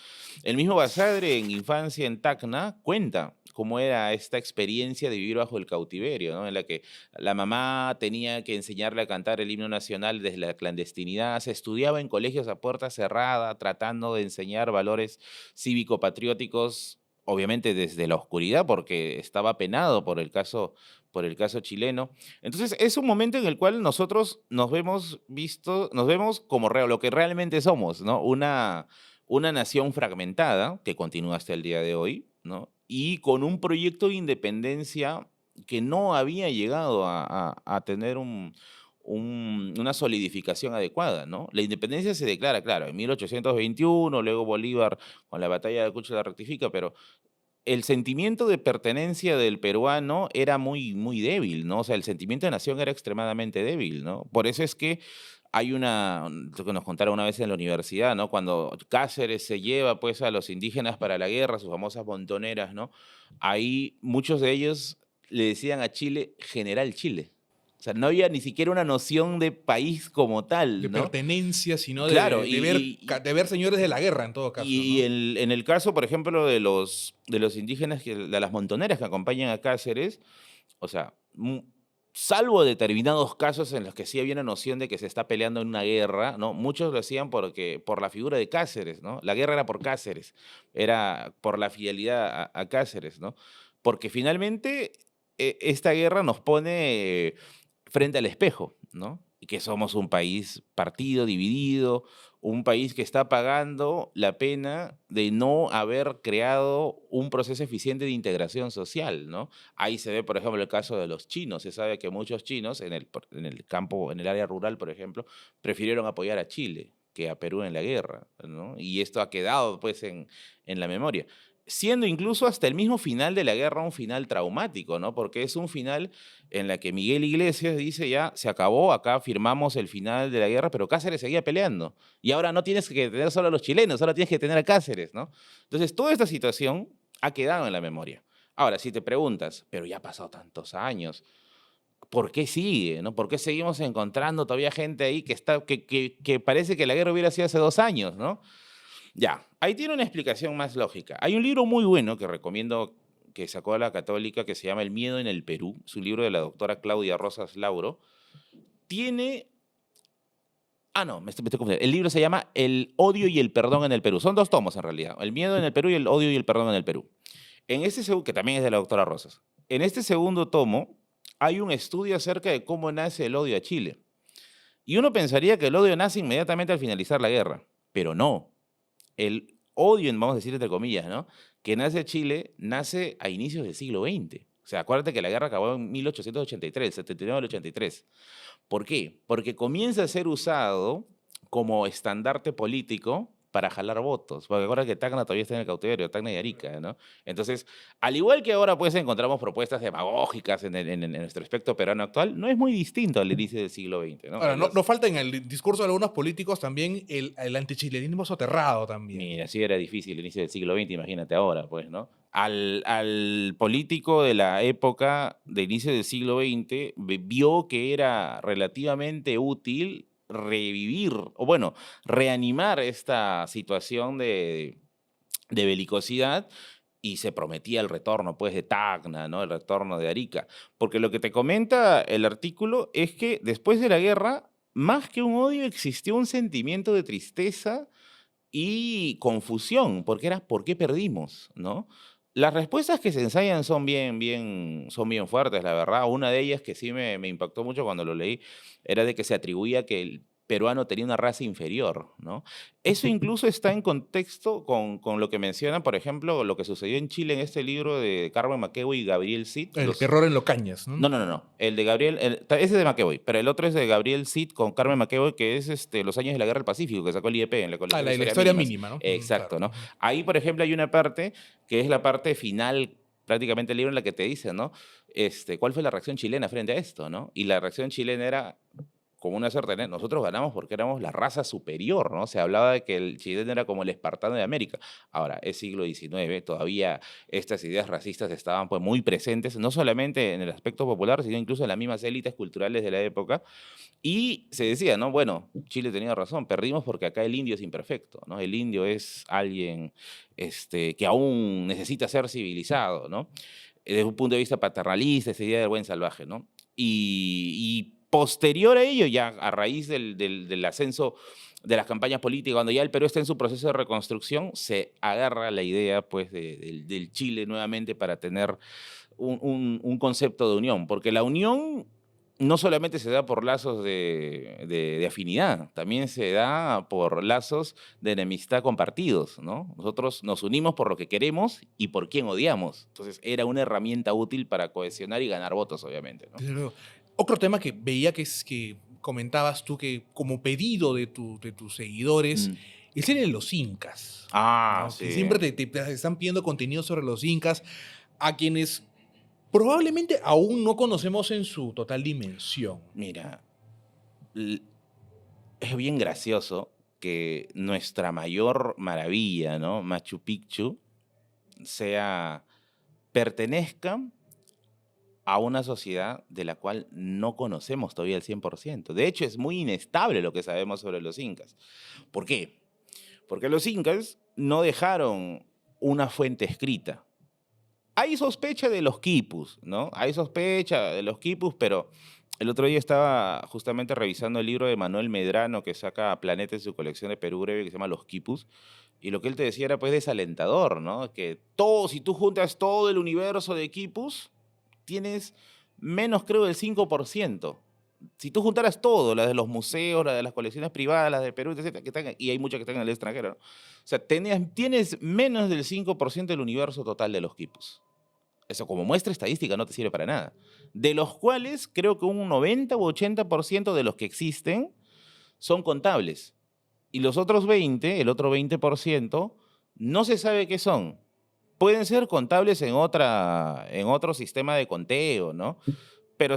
El mismo Basadre, en Infancia en Tacna, cuenta cómo era esta experiencia de vivir bajo el cautiverio, ¿no? En la que la mamá tenía que enseñarle a cantar el himno nacional desde la clandestinidad, se estudiaba en colegios a puerta cerrada, tratando de enseñar valores cívico-patrióticos, obviamente desde la oscuridad, porque estaba penado por el caso chileno. Entonces, es un momento en el cual nosotros nos vemos como lo que realmente somos, ¿no? Una nación fragmentada, que continúa hasta el día de hoy, ¿no? Y con un proyecto de independencia que no había llegado a tener una solidificación adecuada, ¿no? La independencia se declara, claro, en 1821, luego Bolívar con la batalla de Ayacucho la rectifica, pero el sentimiento de pertenencia del peruano era muy débil, ¿no? O sea, el sentimiento de nación era extremadamente débil, ¿no? Por eso es que hay lo que nos contaron una vez en la universidad, ¿no? Cuando Cáceres se lleva, pues, a los indígenas para la guerra, sus famosas montoneras, ¿no? Ahí muchos de ellos le decían a Chile, General Chile. O sea, no había ni siquiera una noción de país como De tal, ¿no? pertenencia, sino Claro, de ver señores de la guerra en todo caso, y ¿no? en el caso, por ejemplo, de los indígenas, de las montoneras que acompañan a Cáceres, o sea, salvo determinados casos en los que sí había una noción de que se está peleando en una guerra, ¿no? Muchos lo hacían por la figura de Cáceres, ¿no? La guerra era por Cáceres, era por la fidelidad a Cáceres, ¿no? Porque finalmente esta guerra nos pone frente al espejo, ¿no? Y que somos un país partido, dividido, un país que está pagando la pena de no haber creado un proceso eficiente de integración social, ¿no? Ahí se ve, por ejemplo, el caso de los chinos. Se sabe que muchos chinos en el campo, en el área rural, por ejemplo, prefirieron apoyar a Chile que a Perú en la guerra, ¿no? Y esto ha quedado, pues, en la memoria. Siendo incluso hasta el mismo final de la guerra un final traumático, ¿no? Porque es un final en la que Miguel Iglesias dice ya, se acabó, acá firmamos el final de la guerra, pero Cáceres seguía peleando. Y ahora no tienes que tener solo a los chilenos, ahora tienes que tener a Cáceres, ¿no? Entonces, toda esta situación ha quedado en la memoria. Ahora, si te preguntas, pero ya han pasado tantos años, ¿por qué sigue? ¿No? ¿Por qué seguimos encontrando todavía gente ahí que parece que la guerra hubiera sido hace 2 años, ¿no? Ya, ahí tiene una explicación más lógica. Hay un libro muy bueno que recomiendo que sacó a la Católica que se llama El miedo en el Perú. Es un libro de la doctora Claudia Rosas Lauro. Tiene... Ah, no, me estoy confundiendo. El libro se llama El odio y el perdón en el Perú. Son 2 tomos en realidad. El miedo en el Perú y el odio y el perdón en el Perú. En este segundo, que también es de la doctora Rosas. En este segundo tomo hay un estudio acerca de cómo nace el odio a Chile. Y uno pensaría que el odio nace inmediatamente al finalizar la guerra, pero no. El odio, vamos a decir entre comillas, ¿no? Que nace en Chile, nace a inicios del siglo XX. O sea, acuérdate que la guerra acabó en 1883, 79 al 83. ¿Por qué? Porque comienza a ser usado como estandarte político para jalar votos. Porque acuérdate que Tacna todavía está en el cautiverio, Tacna y Arica, ¿no? Entonces, al igual que ahora pues encontramos propuestas demagógicas en nuestro aspecto peruano actual, no es muy distinto al inicio del siglo XX, ¿no? Ahora, no falta en el discurso de algunos políticos también el antichilenismo soterrado también. Mira, sí era difícil el inicio del siglo XX, imagínate ahora, pues, ¿no? Al político de la época de inicio del siglo XX vio que era relativamente útil revivir, o bueno, reanimar esta situación de belicosidad y se prometía el retorno, pues, de Tacna, ¿no? El retorno de Arica. Porque lo que te comenta el artículo es que después de la guerra, más que un odio, existió un sentimiento de tristeza y confusión, porque era ¿por qué perdimos? ¿No? Las respuestas que se ensayan son bien fuertes, la verdad. Una de ellas que sí me impactó mucho cuando lo leí era de que se atribuía que el peruano tenía una raza inferior, ¿no? Eso incluso está en contexto con lo que mencionan, por ejemplo, lo que sucedió en Chile en este libro de Carmen McEvoy y Gabriel Cid. El terror en Locañas, ¿no? No. El de Gabriel, ese es de McEvoy, pero el otro es de Gabriel Cid con Carmen McEvoy, que es los años de la Guerra del Pacífico, que sacó el IEP en la colección La de historia mínimas. mínima, ¿no? Exacto, Claro. ¿no? Ahí, por ejemplo, hay una parte que es la parte final prácticamente del libro en la que te dice, ¿no? ¿Cuál fue la reacción chilena frente a esto, ¿no? Y la reacción chilena era como una suerte, ¿no? Nosotros ganamos porque éramos la raza superior, ¿no? Se hablaba de que el chileno era como el espartano de América. Ahora, es siglo XIX, todavía estas ideas racistas estaban pues muy presentes, no solamente en el aspecto popular, sino incluso en las mismas élites culturales de la época. Y se decía, ¿no? Bueno, Chile tenía razón, perdimos porque acá el indio es imperfecto, ¿no? El indio es alguien que aún necesita ser civilizado, ¿no? Desde un punto de vista paternalista, esa idea del buen salvaje, ¿no? Y posterior a ello, ya a raíz del ascenso de las campañas políticas, cuando ya el Perú está en su proceso de reconstrucción, se agarra la idea pues, del Chile nuevamente para tener un concepto de unión, porque la unión no solamente se da por lazos de afinidad, también se da por lazos de enemistad compartidos, ¿no? Nosotros nos unimos por lo que queremos y por quién odiamos. Entonces era una herramienta útil para cohesionar y ganar votos, obviamente, ¿no? Pero otro tema que veía que comentabas tú que como pedido de tus seguidores Mm. es el de los incas. Ah, ¿No? Que sí. siempre te están pidiendo contenido sobre los incas a quienes probablemente aún no conocemos en su total dimensión. Mira, es bien gracioso que nuestra mayor maravilla, ¿no? Machu Picchu, pertenezca a una sociedad de la cual no conocemos todavía el 100%. De hecho, es muy inestable lo que sabemos sobre los incas. ¿Por qué? Porque los incas no dejaron una fuente escrita. Hay sospecha de los quipus, ¿no? Hay sospecha de los quipus, pero el otro día estaba justamente revisando el libro de Manuel Medrano que saca Planeta en su colección de Perú Breve que se llama Los Quipus, y lo que él te decía era pues desalentador, ¿no? Que si tú juntas todo el universo de quipus, tienes menos, creo, del 5%. Si tú juntaras todo, las de los museos, las de las colecciones privadas, las de Perú, etcétera, y hay muchas que están en el extranjero, ¿no? O sea, tienes menos del 5% del universo total de los quipus. Eso como muestra estadística no te sirve para nada. De los cuales creo que un 90 u 80% de los que existen son contables. Y los otros 20, el otro 20%, no se sabe qué son. Pueden ser contables en otro sistema de conteo, ¿no? pero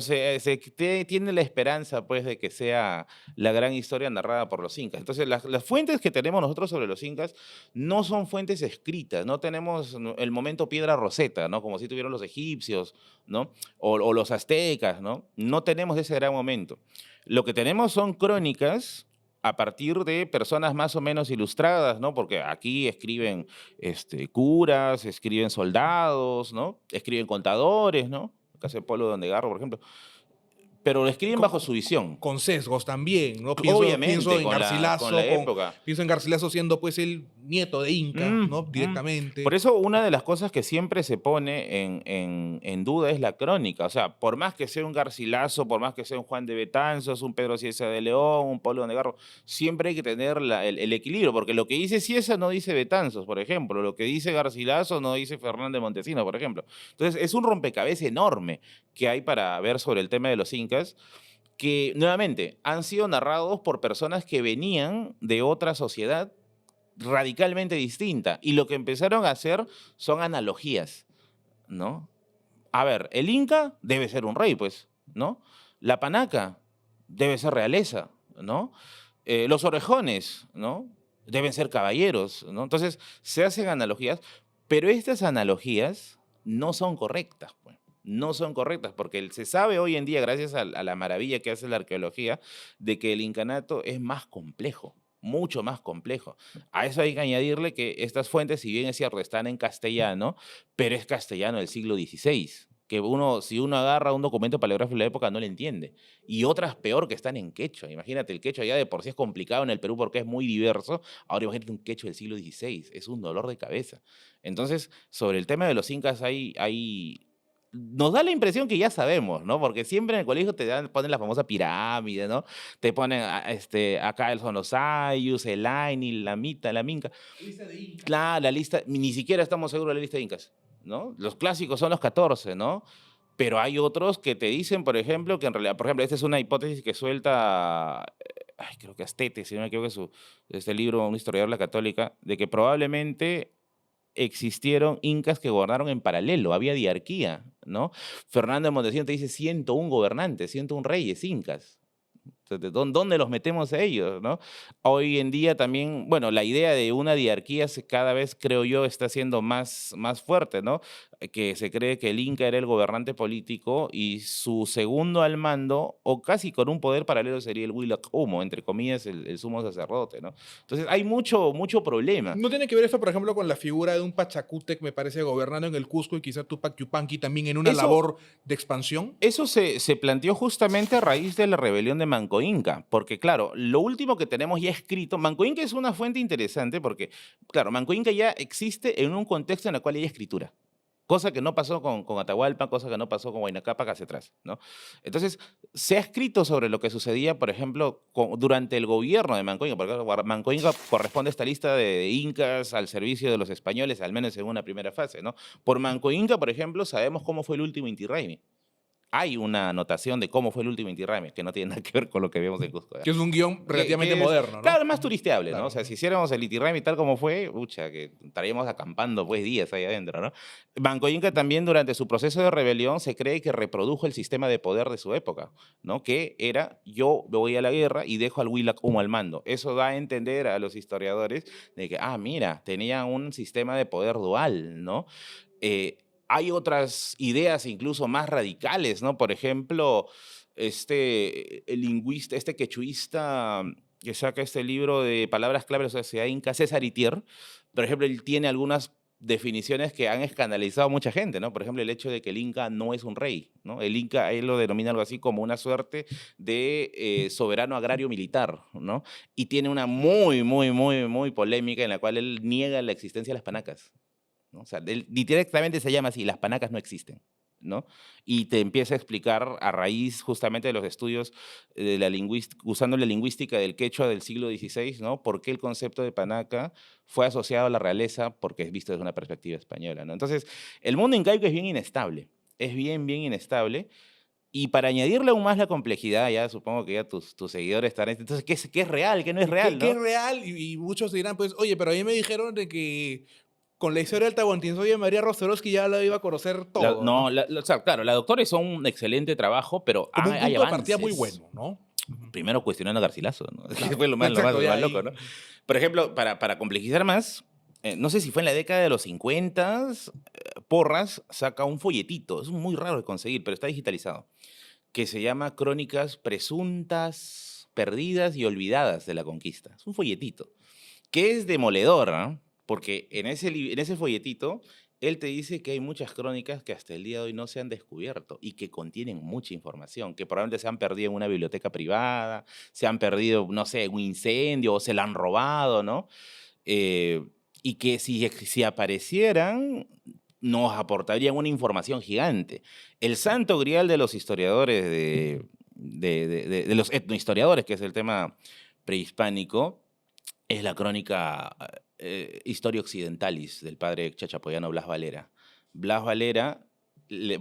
tiene la esperanza, pues, de que sea la gran historia narrada por los incas. Entonces, las fuentes que tenemos nosotros sobre los incas no son fuentes escritas, no tenemos el momento piedra roseta, ¿no? Como si tuvieron los egipcios, ¿no? O los aztecas, ¿no? No tenemos ese gran momento. Lo que tenemos son crónicas a partir de personas más o menos ilustradas, ¿no? Porque aquí escriben curas, escriben soldados, ¿no? Escriben contadores, ¿no? Acá hace Polo de Ondegarro, por ejemplo. Pero lo escriben bajo su visión. Con sesgos también, ¿no? Pienso Obviamente, en con la época. pienso en Garcilaso siendo pues el nieto de Inca, ¿no? Por Directamente. eso una de las cosas que siempre se pone en duda es la crónica. O sea, por más que sea un Garcilaso, por más que sea un Juan de Betanzos, un Pedro Cieza de León, un Pablo de Negarro, siempre hay que tener el equilibrio, porque lo que dice Cieza no dice Betanzos, por ejemplo. Lo que dice Garcilaso no dice Fernández Montesinos, por ejemplo. Entonces, es un rompecabezas enorme que hay para ver sobre el tema de los incas, que nuevamente han sido narrados por personas que venían de otra sociedad radicalmente distinta. Y lo que empezaron a hacer son analogías, ¿no? A ver, el Inca debe ser un rey, pues, ¿no? La panaca debe ser realeza, ¿no? Los orejones, ¿no? Deben ser caballeros, ¿no? Entonces, se hacen analogías, pero estas analogías no son correctas, pues. No son correctas, porque se sabe hoy en día, gracias a la maravilla que hace la arqueología, de que el incanato es más complejo, mucho más complejo. A eso hay que añadirle que estas fuentes, si bien es cierto, están en castellano, pero es castellano del siglo XVI, que si uno agarra un documento paleográfico de la época no le entiende. Y otras peor que están en quechua. Imagínate, el quechua ya de por sí es complicado en el Perú porque es muy diverso. Ahora imagínate un quechua del siglo XVI, es un dolor de cabeza. Entonces, sobre el tema de los incas nos da la impresión que ya sabemos, ¿no? Porque siempre en el colegio ponen la famosa pirámide, ¿no? Te ponen, acá son los Ayus, el Ainil, la Mita, la Minca. Lista de Inca. Claro, la lista, ni siquiera estamos seguros de la lista de incas, ¿no? Los clásicos son los 14, ¿no? Pero hay otros que te dicen, por ejemplo, que en realidad, por ejemplo, esta es una hipótesis que suelta, creo que Astete, si no me equivoco, este libro, un historiador de la católica, de que probablemente existieron incas que gobernaron en paralelo, había diarquía, ¿no? Fernando de Montesinos te dice 101 gobernantes, 101 reyes incas. Entonces, ¿dónde los metemos a ellos, no? Hoy en día también, bueno, la idea de una diarquía cada vez, creo yo, está siendo más fuerte, ¿no? Que se cree que el Inca era el gobernante político y su segundo al mando, o casi con un poder paralelo, sería el Huilac Humo, entre comillas, el sumo sacerdote, ¿no? Entonces, hay mucho problema. ¿No tiene que ver esto, por ejemplo, con la figura de un Pachacútec, me parece, gobernando en el Cusco y quizá Tupac Yupanqui también en una Eso, labor de expansión? Eso se planteó justamente a raíz de la rebelión de Manco Inca, porque claro, lo último que tenemos ya escrito, Manco Inca es una fuente interesante porque, claro, Manco Inca ya existe en un contexto en el cual hay escritura, cosa que no pasó con Atahualpa, cosa que no pasó con Huayna Cápac hacia atrás, ¿no? Entonces, se ha escrito sobre lo que sucedía, por ejemplo, durante el gobierno de Manco Inca, porque Manco Inca corresponde a esta lista de incas al servicio de los españoles, al menos en una primera fase, ¿no? Por Manco Inca, por ejemplo, sabemos cómo fue el último Inti Raymi. Hay una anotación de cómo fue el último Inti Raymi, que no tiene nada que ver con lo que vemos en Cusco, ¿ya? Que es un guión relativamente moderno, ¿no? Claro, más turisteable, ¿no? Claro. O sea, si hiciéramos el Inti Raymi tal como fue, pucha, que estaríamos acampando pues días ahí adentro, ¿no? Manco Inca también durante su proceso de rebelión se cree que reprodujo el sistema de poder de su época, ¿no? Que era, yo voy a la guerra y dejo al Huilac Humo al mando. Eso da a entender a los historiadores de que, mira, tenían un sistema de poder dual, ¿no? Hay otras ideas incluso más radicales, ¿no? Por ejemplo, el lingüista, este quechuista que saca este libro de palabras clave de la sociedad inca, César Itier, por ejemplo, él tiene algunas definiciones que han escandalizado a mucha gente, ¿no? Por ejemplo, el hecho de que el inca no es un rey, ¿no? El inca, él lo denomina algo así como una suerte de soberano agrario militar, ¿no? Y tiene una muy polémica en la cual él niega la existencia de las panacas, ¿no? O sea, directamente se llama así, las panacas no existen, ¿no? Y te empieza a explicar a raíz justamente de los estudios de usando la lingüística del quechua del siglo XVI, ¿no? Por qué el concepto de panaca fue asociado a la realeza, porque es visto desde una perspectiva española, ¿no? Entonces, el mundo incaico es bien inestable, es bien inestable. Y para añadirle aún más la complejidad, ya supongo que ya tus seguidores estarán... Entonces, ¿qué es real? ¿Qué no es real? ¿Qué es ¿no? real? Y muchos dirán, pues, oye, pero a mí me dijeron de que con la historia del Tahuantinsuyo, María Rosterowski ya lo iba a conocer todo, ¿no? No, o sea, claro, la doctora hizo un excelente trabajo, pero Como un hay punto de partida muy avances. bueno, ¿no? Ujú. Primero cuestionando a Garcilaso, ¿no? Que Claro, fue exacto, lo ya más loco, ahí. ¿no? Por ejemplo, para complejizar más, no sé si fue en la década de los 50, Porras saca un folletito, es muy raro de conseguir, pero está digitalizado, que se llama Crónicas Presuntas, Perdidas y Olvidadas de la Conquista. Es un folletito, que es demoledor, ¿ah? Porque en ese folletito él te dice que hay muchas crónicas que hasta el día de hoy no se han descubierto y que contienen mucha información, que probablemente se han perdido en una biblioteca privada, se han perdido, no sé, en un incendio o se la han robado, ¿no? Eh, y que si aparecieran, nos aportarían una información gigante. El santo grial de los historiadores, de los etnohistoriadores, que es el tema prehispánico, es la crónica Historia Occidentalis del padre chachapoyano Blas Valera. Blas Valera,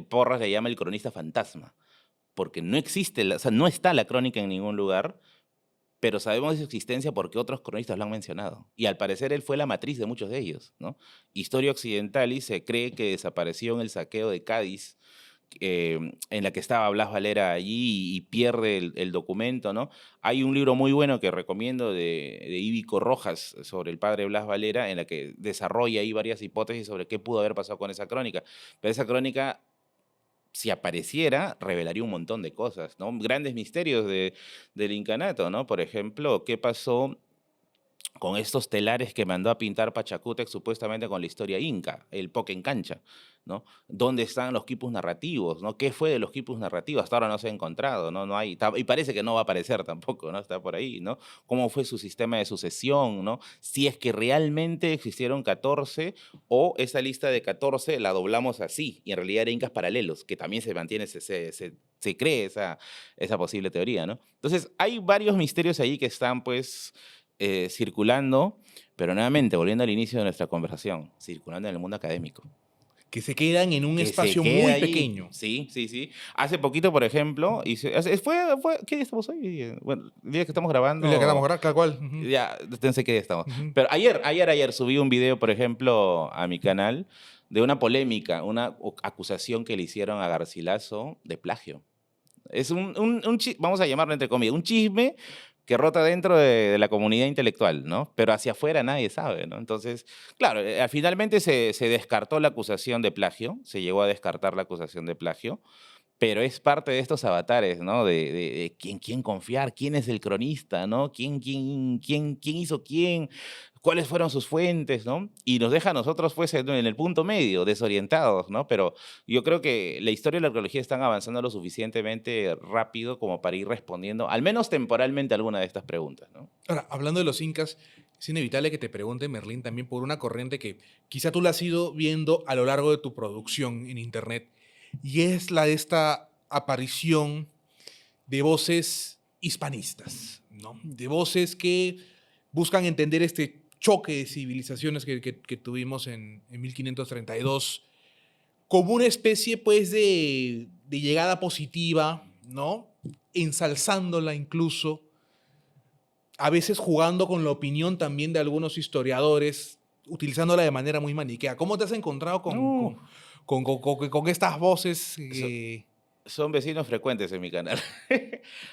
Porras le llama el cronista fantasma, porque no existe, o sea, no está la crónica en ningún lugar, pero sabemos de su existencia porque otros cronistas lo han mencionado. Y al parecer él fue la matriz de muchos de ellos, ¿no? Historia Occidentalis se cree que desapareció en el saqueo de Cádiz, en la que estaba Blas Valera allí y pierde el documento, ¿no? Hay un libro muy bueno que recomiendo de Íbico Rojas sobre el padre Blas Valera, en la que desarrolla ahí varias hipótesis sobre qué pudo haber pasado con esa crónica. Pero esa crónica, si apareciera, revelaría un montón de cosas, ¿no? Grandes misterios del incanato, ¿no? Por ejemplo, ¿qué pasó con estos telares que mandó a pintar Pachacútec supuestamente con la historia inca, el Poca en cancha, ¿no? ¿Dónde están los quipus narrativos, ¿no? ¿Qué fue de los quipus narrativos? Hasta ahora no se ha encontrado, ¿no? No hay, y parece que no va a aparecer tampoco, ¿no? Está por ahí, ¿no? ¿Cómo fue su sistema de sucesión, ¿no? Si es que realmente existieron 14 o esa lista de 14 la doblamos así y en realidad eran incas paralelos, que también se mantiene, se cree esa posible teoría, ¿no? Entonces, hay varios misterios ahí que están, pues, circulando, pero nuevamente, volviendo al inicio de nuestra conversación, circulando en el mundo académico, Que se quedan en un que se espacio queda muy allí. pequeño. Sí, sí, sí. Hace poquito, por ejemplo, ¿qué día estamos hoy? Bueno, el día que estamos El día que grabando, damos, ¿verdad? Cada cual. Ujú, ya, no sé qué día estamos. ujú. Pero ayer subí un video, por ejemplo, a mi canal, de una polémica, una acusación que le hicieron a Garcilaso de plagio. Es vamos a llamarlo entre comillas, un chisme que rota dentro de la comunidad intelectual, ¿no? Pero hacia afuera nadie sabe, ¿no? Entonces, claro, finalmente se descartó la acusación de plagio, se llegó a descartar la acusación de plagio, pero es parte de estos avatares, ¿no? De quién confiar, quién es el cronista, ¿no? Quién hizo quién, cuáles fueron sus fuentes, ¿no? Y nos deja a nosotros, pues, en el punto medio, desorientados, ¿no? Pero yo creo que la historia y la arqueología están avanzando lo suficientemente rápido como para ir respondiendo, al menos temporalmente, alguna de estas preguntas, ¿no? Ahora, hablando de los incas, es inevitable que te pregunte, Merlín, también por una corriente que quizá tú la has ido viendo a lo largo de tu producción en Internet, y es la de esta aparición de voces hispanistas, ¿no? De voces que buscan entender este choque de civilizaciones que tuvimos en 1532 como una especie, pues, de llegada positiva, ¿no? Ensalzándola incluso, a veces jugando con la opinión también de algunos historiadores, utilizándola de manera muy maniquea. ¿Cómo te has encontrado No, con estas voces? son vecinos frecuentes en mi canal.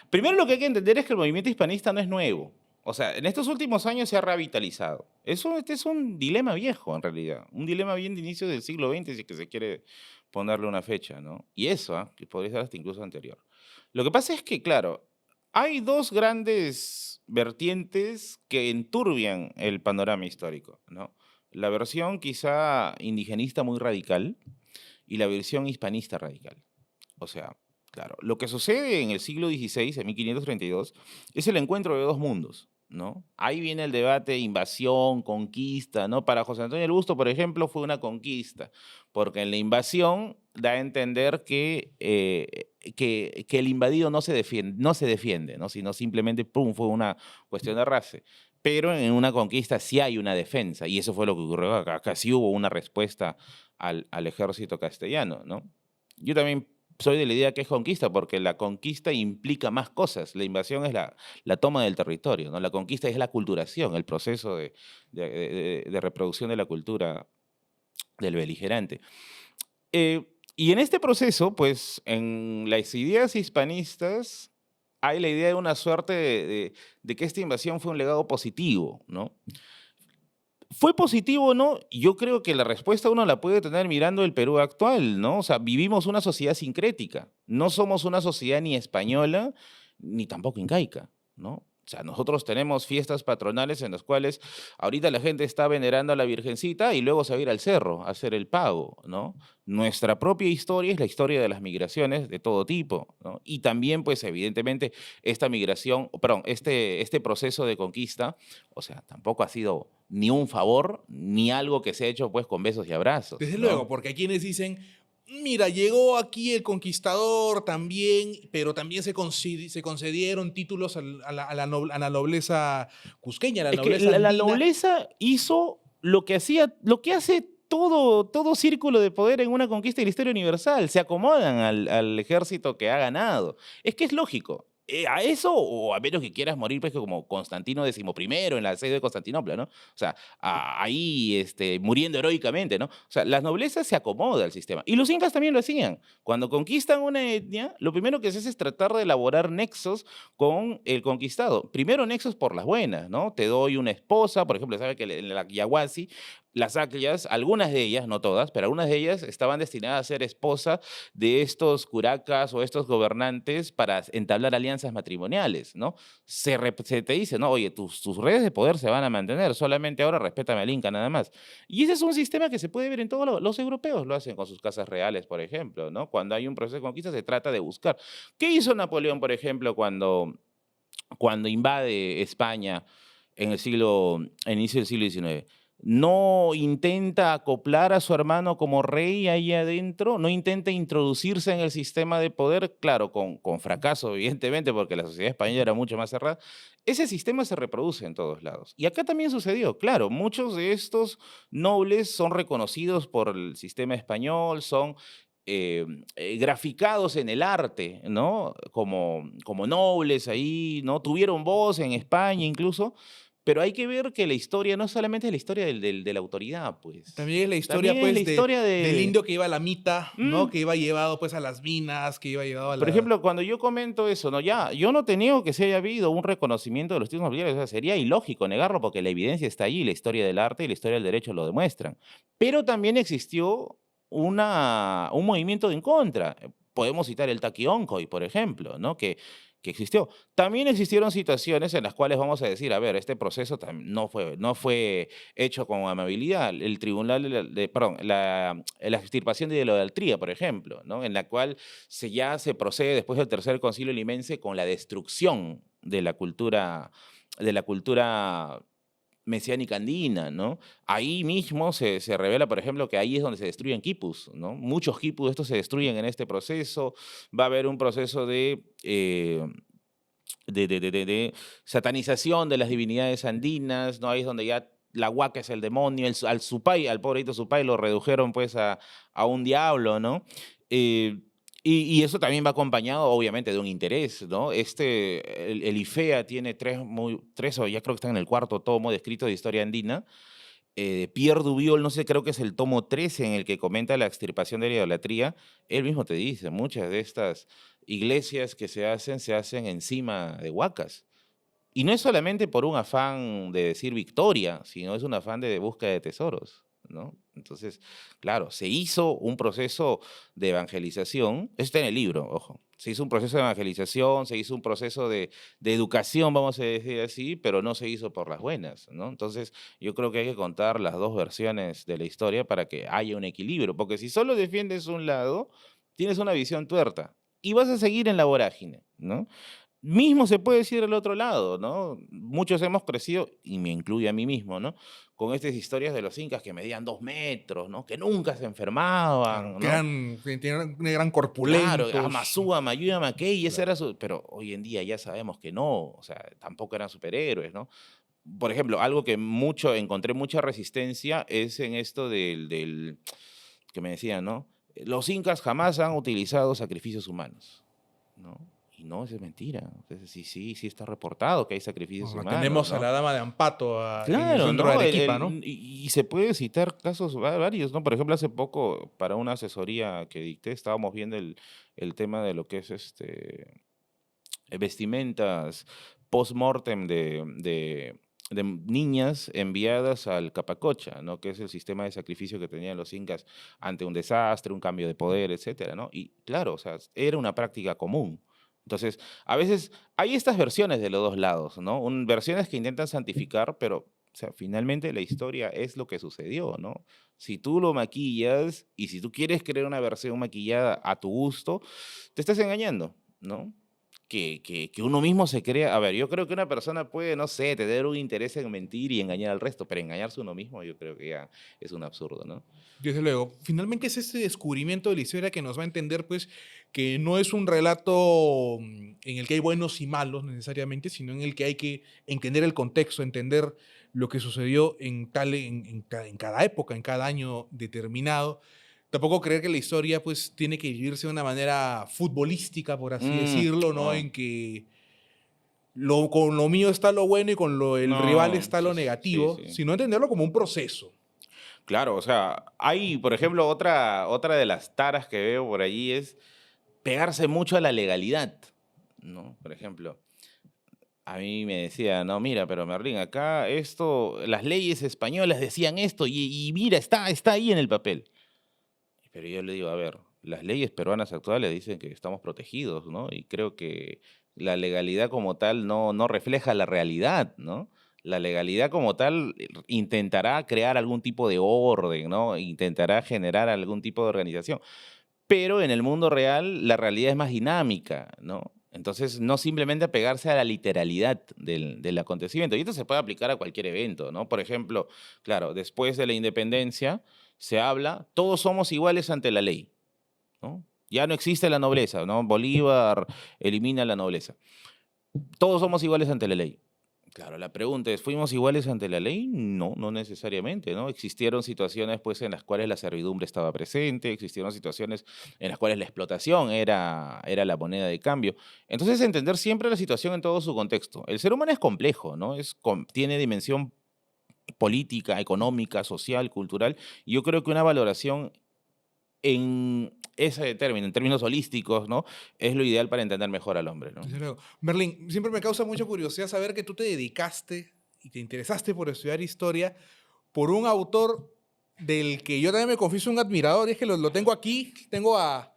Primero lo que hay que entender es que el movimiento hispanista no es nuevo. O sea, en estos últimos años se ha revitalizado. Este es un dilema viejo, en realidad. Un dilema bien de inicio del siglo XX, si es que se quiere ponerle una fecha, ¿no? Y eso, que podría ser hasta incluso anterior. Lo que pasa es que, claro, hay dos grandes vertientes que enturbian el panorama histórico, ¿no? La versión quizá indigenista muy radical y la versión hispanista radical. O sea, claro, lo que sucede en el siglo XVI, en 1532, es el encuentro de dos mundos, ¿no? Ahí viene el debate invasión, conquista, ¿no? Para José Antonio el Busto, por ejemplo, fue una conquista, porque en la invasión da a entender que el invadido no se defiende, ¿no? Sino simplemente, pum, fue una cuestión de raza. Pero en una conquista sí hay una defensa, y eso fue lo que ocurrió acá. Acá sí hubo una respuesta al ejército castellano, ¿no? Yo también soy de la idea que es conquista, porque la conquista implica más cosas. La invasión es la toma del territorio, ¿no? La conquista es la culturación, el proceso de reproducción de la cultura del beligerante. Y en este proceso, pues, en las ideas hispanistas hay la idea de una suerte de que esta invasión fue un legado positivo, ¿no? ¿Fue positivo o no? Yo creo que la respuesta uno la puede tener mirando el Perú actual, ¿no? O sea, vivimos una sociedad sincrética. No somos una sociedad ni española ni tampoco incaica, ¿no? O sea, nosotros tenemos fiestas patronales en las cuales ahorita la gente está venerando a la Virgencita y luego se va a ir al cerro a hacer el pago, ¿no? Nuestra propia historia es la historia de las migraciones de todo tipo, ¿no? Y también, pues, evidentemente, esta migración, perdón, este proceso de conquista, o sea, tampoco ha sido ni un favor, ni algo que se ha hecho pues con besos y abrazos, Desde luego, ¿no? porque hay quienes dicen, mira, llegó aquí el conquistador también, pero también se concedieron títulos a la nobleza cusqueña, a la Es que nobleza la andina. nobleza hizo lo que hace todo círculo de poder en una conquista de la historia universal. Se acomodan al ejército que ha ganado. Es que es lógico. A eso, o a menos que quieras morir, pues, como Constantino XI en la asedio de Constantinopla, ¿no? O sea, ahí muriendo heroicamente, ¿no? O sea, las noblezas se acomoda al sistema. Y los incas también lo hacían. Cuando conquistan una etnia, lo primero que se hace es tratar de elaborar nexos con el conquistado. Primero nexos por las buenas, ¿no? Te doy una esposa, por ejemplo, sabe que en la Yaguasi, las aclias, algunas de ellas, no todas, pero algunas de ellas estaban destinadas a ser esposa de estos curacas o estos gobernantes para entablar alianzas matrimoniales, ¿no? Se te dice, no, oye, tus redes de poder se van a mantener, solamente ahora respétame al Inca nada más. Y ese es un sistema que se puede ver en todos lados. Los europeos lo hacen con sus casas reales, por ejemplo, ¿no? Cuando hay un proceso de conquista se trata de buscar. ¿Qué hizo Napoleón, por ejemplo, cuando invade España en inicio del siglo XIX? No intenta acoplar a su hermano como rey ahí adentro, no intenta introducirse en el sistema de poder, claro, con fracaso, evidentemente, porque la sociedad española era mucho más cerrada. Ese sistema se reproduce en todos lados. Y acá también sucedió, claro, muchos de estos nobles son reconocidos por el sistema español, son graficados en el arte, ¿no? Como nobles ahí, ¿no? Tuvieron voz en España incluso, pero hay que ver que la historia no solamente es la historia de la autoridad, pues. También es la historia, También es la pues, historia del de... indio que iba a la mita, ¿no? mm, Que iba llevado, pues, a las minas, que iba llevado a Por la... ejemplo, cuando yo comento eso, ¿no? Ya, yo no te niego que se haya habido un reconocimiento de los títulos nobiliarios, o sea, sería ilógico negarlo porque la evidencia está allí, la historia del arte y la historia del derecho lo demuestran. Pero también existió un movimiento en contra. Podemos citar el Taquioncoy, por ejemplo, ¿no? Que existió. También existieron situaciones en las cuales vamos a decir, a ver, este proceso no fue hecho con amabilidad. El tribunal, perdón, la extirpación de la idolatría, por ejemplo, ¿no? En la cual ya se procede después del Tercer Concilio Limense con la destrucción de la cultura mesiánica andina, ¿no? Ahí mismo se revela, por ejemplo, que ahí es donde se destruyen quipus, ¿no? Muchos quipus de estos se destruyen en este proceso. Va a haber un proceso de satanización de las divinidades andinas, ¿no? Ahí es donde ya la huaca es el demonio, al Supay, al pobrecito Supay lo redujeron pues a un diablo, ¿no? Eh, y eso también va acompañado, obviamente, de un interés, ¿no? El IFEA tiene tres, o ya creo que están en el cuarto tomo de escrito de historia andina. Pierre Dubiol, no sé, creo que es el tomo 13 en el que comenta la extirpación de la idolatría. Él mismo te dice, muchas de estas iglesias que se hacen encima de huacas. Y no es solamente por un afán de decir victoria, sino es un afán de búsqueda de tesoros, ¿no? Entonces, claro, se hizo un proceso de evangelización, eso está en el libro, ojo, se hizo un proceso de evangelización, se hizo un proceso de educación, vamos a decir así, pero no se hizo por las buenas, ¿no? Entonces, yo creo que hay que contar las dos versiones de la historia para que haya un equilibrio, porque si solo defiendes un lado, tienes una visión tuerta y vas a seguir en la vorágine, ¿no? Mismo se puede decir del otro lado, ¿no? Muchos hemos crecido, y me incluye a mí mismo, ¿no? Con estas historias de los incas que medían 2 metros, ¿no? Que nunca se Claro, enfermaban, ¿no? que tenían, eran Claro, corpulentos. Amazúa, Mayuya, Mackey, y ese Claro. era su... Pero hoy en día ya sabemos que no, o sea, tampoco eran superhéroes, ¿no? Por ejemplo, algo que encontré mucha resistencia es en esto que me decían, ¿no? Los incas jamás han utilizado sacrificios humanos, ¿no? Y no, eso es mentira. Entonces, sí está reportado que hay sacrificios Ajá, humanos, tenemos a ¿no? la dama de Ampato en el Claro, centro de ¿no? Arequipa, ¿no? Y se puede citar casos varios, ¿no? Por ejemplo, hace poco, para una asesoría que dicté, estábamos viendo el tema de lo que es vestimentas post-mortem de niñas enviadas al Capacocha, ¿no? Que es el sistema de sacrificio que tenían los incas ante un desastre, un cambio de poder, etcétera, ¿no? Y claro, o sea, era una práctica común. Entonces, a veces hay estas versiones de los dos lados, ¿no? Versiones que intentan santificar, pero, o sea, finalmente la historia es lo que sucedió, ¿no? Si tú lo maquillas y si tú quieres crear una versión maquillada a tu gusto, te estás engañando, ¿no? Que uno mismo se crea. A ver, yo creo que una persona puede, no sé, tener un interés en mentir y engañar al resto, pero engañarse uno mismo yo creo que ya es un absurdo, ¿no? Desde luego, finalmente es este descubrimiento de la historia que nos va a entender, pues, que no es un relato en el que hay buenos y malos necesariamente, sino en el que hay que entender el contexto, entender lo que sucedió en cada época, en cada año determinado. Tampoco creer que la historia, pues, tiene que vivirse de una manera futbolística, por así decirlo, ¿no? No, En que con lo mío está lo bueno y con el rival no, está lo sí, negativo, sí. sino entenderlo como un proceso. Claro, o sea, hay, por ejemplo, otra de las taras que veo por allí es pegarse mucho a la legalidad, ¿no? Por ejemplo, a mí me decía, no, mira, pero Merlín, acá esto, las leyes españolas decían esto y mira, está ahí en el papel. Pero yo le digo, a ver, las leyes peruanas actuales dicen que estamos protegidos, ¿no? Y creo que la legalidad como tal no refleja la realidad, ¿no? La legalidad como tal intentará crear algún tipo de orden, ¿no? Intentará generar algún tipo de organización. Pero en el mundo real, la realidad es más dinámica, ¿no? Entonces, no simplemente apegarse a la literalidad del acontecimiento. Y esto se puede aplicar a cualquier evento, ¿no? Por ejemplo, claro, después de la independencia se habla, todos somos iguales ante la ley, ¿no? Ya no existe la nobleza, ¿no? Bolívar elimina la nobleza. Todos somos iguales ante la ley. Claro, la pregunta es, ¿fuimos iguales ante la ley? No, no necesariamente, ¿no? Existieron situaciones, pues, en las cuales la servidumbre estaba presente, existieron situaciones en las cuales la explotación era la moneda de cambio. Entonces, entender siempre la situación en todo su contexto. El ser humano es complejo, ¿no? Tiene dimensión política, económica, social, cultural, y yo creo que una valoración en ese término, en términos holísticos, ¿no? Es lo ideal para entender mejor al hombre, ¿no? Desde luego. Merlin, siempre me causa mucha curiosidad saber que tú te dedicaste y te interesaste por estudiar historia por un autor del que yo también me confieso un admirador, y es que lo tengo aquí, tengo a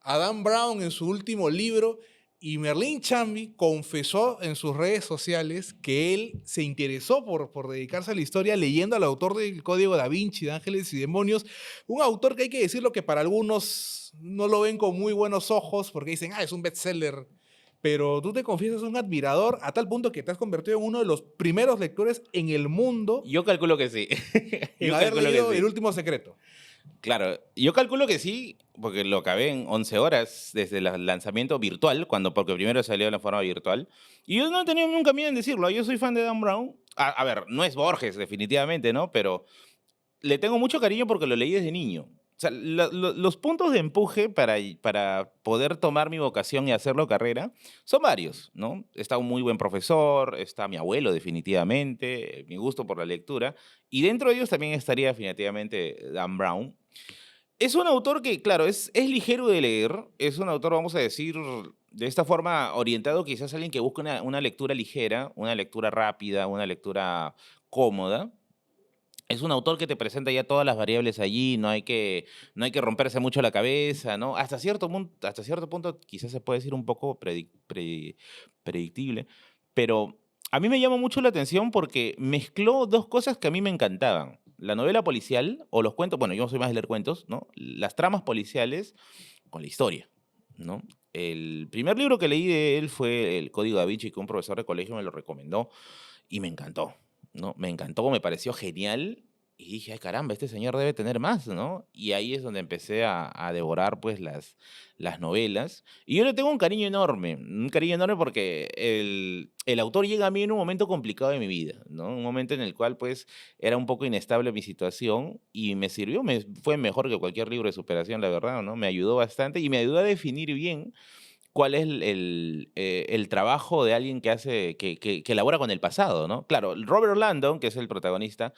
Dan Brown en su último libro, y Merlin Chambi confesó en sus redes sociales que él se interesó por dedicarse a la historia leyendo al autor del Código Da Vinci, de Ángeles y Demonios, un autor que hay que decirlo que para algunos no lo ven con muy buenos ojos porque dicen, es un bestseller, pero tú te confiesas un admirador a tal punto que te has convertido en uno de los primeros lectores en el mundo Yo calculo que sí. en Yo haber calculo que leído El sí. Último Secreto. Claro, yo calculo que sí, porque lo acabé en 11 horas desde el lanzamiento virtual, porque primero salió de la forma virtual. Y yo no he tenido nunca miedo en decirlo. Yo soy fan de Dan Brown. A ver, no es Borges, definitivamente, ¿no? Pero le tengo mucho cariño porque lo leí desde niño. O sea, los puntos de empuje para poder tomar mi vocación y hacerlo carrera son varios, ¿no? Está un muy buen profesor, está mi abuelo definitivamente, mi gusto por la lectura, y dentro de ellos también estaría definitivamente Dan Brown. Es un autor que, claro, es ligero de leer, es un autor, vamos a decir, de esta forma orientado quizás a alguien que busca una lectura ligera, una lectura rápida, una lectura cómoda. Es un autor que te presenta ya todas las variables allí, no hay que romperse mucho la cabeza, ¿no? Hasta cierto punto quizás se puede decir un poco predictible, pero a mí me llama mucho la atención porque mezcló dos cosas que a mí me encantaban. La novela policial o los cuentos, bueno, yo soy más de leer cuentos, ¿no? Las tramas policiales con la historia, ¿no? El primer libro que leí de él fue El Código Da Vinci, que un profesor de colegio me lo recomendó y me encantó, ¿no? Me encantó, me pareció genial y dije, ay caramba, este señor debe tener más, ¿no? Y ahí es donde empecé a devorar pues las novelas. Y yo le tengo un cariño enorme porque el autor llega a mí en un momento complicado de mi vida, ¿no? Un momento en el cual pues era un poco inestable mi situación y me sirvió, fue mejor que cualquier libro de superación, la verdad, ¿no? Me ayudó bastante y me ayudó a definir bien cuál es el trabajo de alguien que hace, que elabora con el pasado, ¿no? Claro, Robert Landon, que es el protagonista,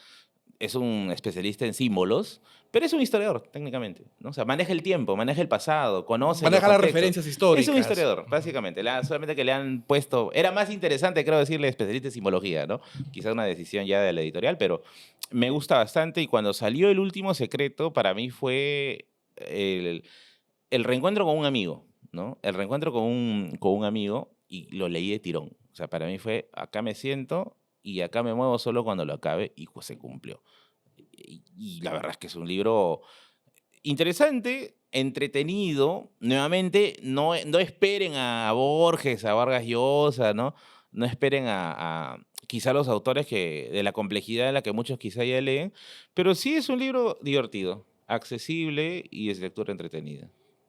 es un especialista en símbolos, pero es un historiador, técnicamente, ¿no? O sea, maneja el tiempo, maneja el pasado, conoce los Maneja las contextos. referencias Es un históricas. historiador, básicamente. Solamente que le han puesto... Era más interesante, creo, decirle especialista en simbología, ¿no? Quizás una decisión ya de la editorial, pero me gusta bastante. Y cuando salió El Último Secreto, para mí fue el reencuentro con un amigo, ¿no? El reencuentro con un amigo y lo leí de tirón. O sea, para mí fue, acá me siento y acá me muevo solo cuando lo acabe y pues se cumplió. Y la verdad es que es un libro interesante, entretenido. Nuevamente, no esperen a Borges, a Vargas Llosa, ¿no? No esperen a quizá los autores de la complejidad de la que muchos quizá ya leen, pero sí es un libro divertido, accesible y es lectura entretenida.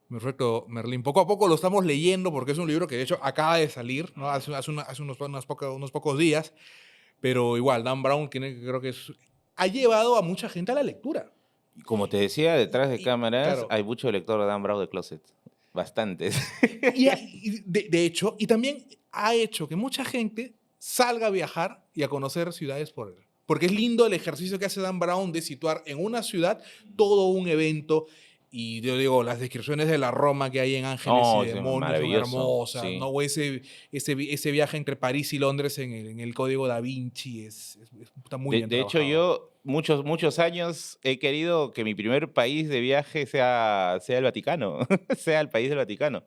Perfecto, Merlín. Poco a poco lo estamos leyendo porque es un libro que de hecho acaba de salir, ¿no? Hace unos pocos días, pero igual, Dan Brown creo que ha llevado a mucha gente a la lectura. Y como te decía, detrás de cámaras Claro, hay mucho lector de Dan Brown de Closet. Bastantes. de hecho, y también ha hecho que mucha gente salga a viajar y a conocer ciudades por él. Porque es lindo el ejercicio que hace Dan Brown de situar en una ciudad todo un evento. Y yo digo, las descripciones de la Roma que hay en Ángeles Oh, y es Demonios son maravilloso, hermosas, sí. ¿no? O ese viaje entre París y Londres en el Código Da Vinci está muy bien De hecho, trabajado. yo muchos años he querido que mi primer país de viaje sea el Vaticano, sea el país del Vaticano,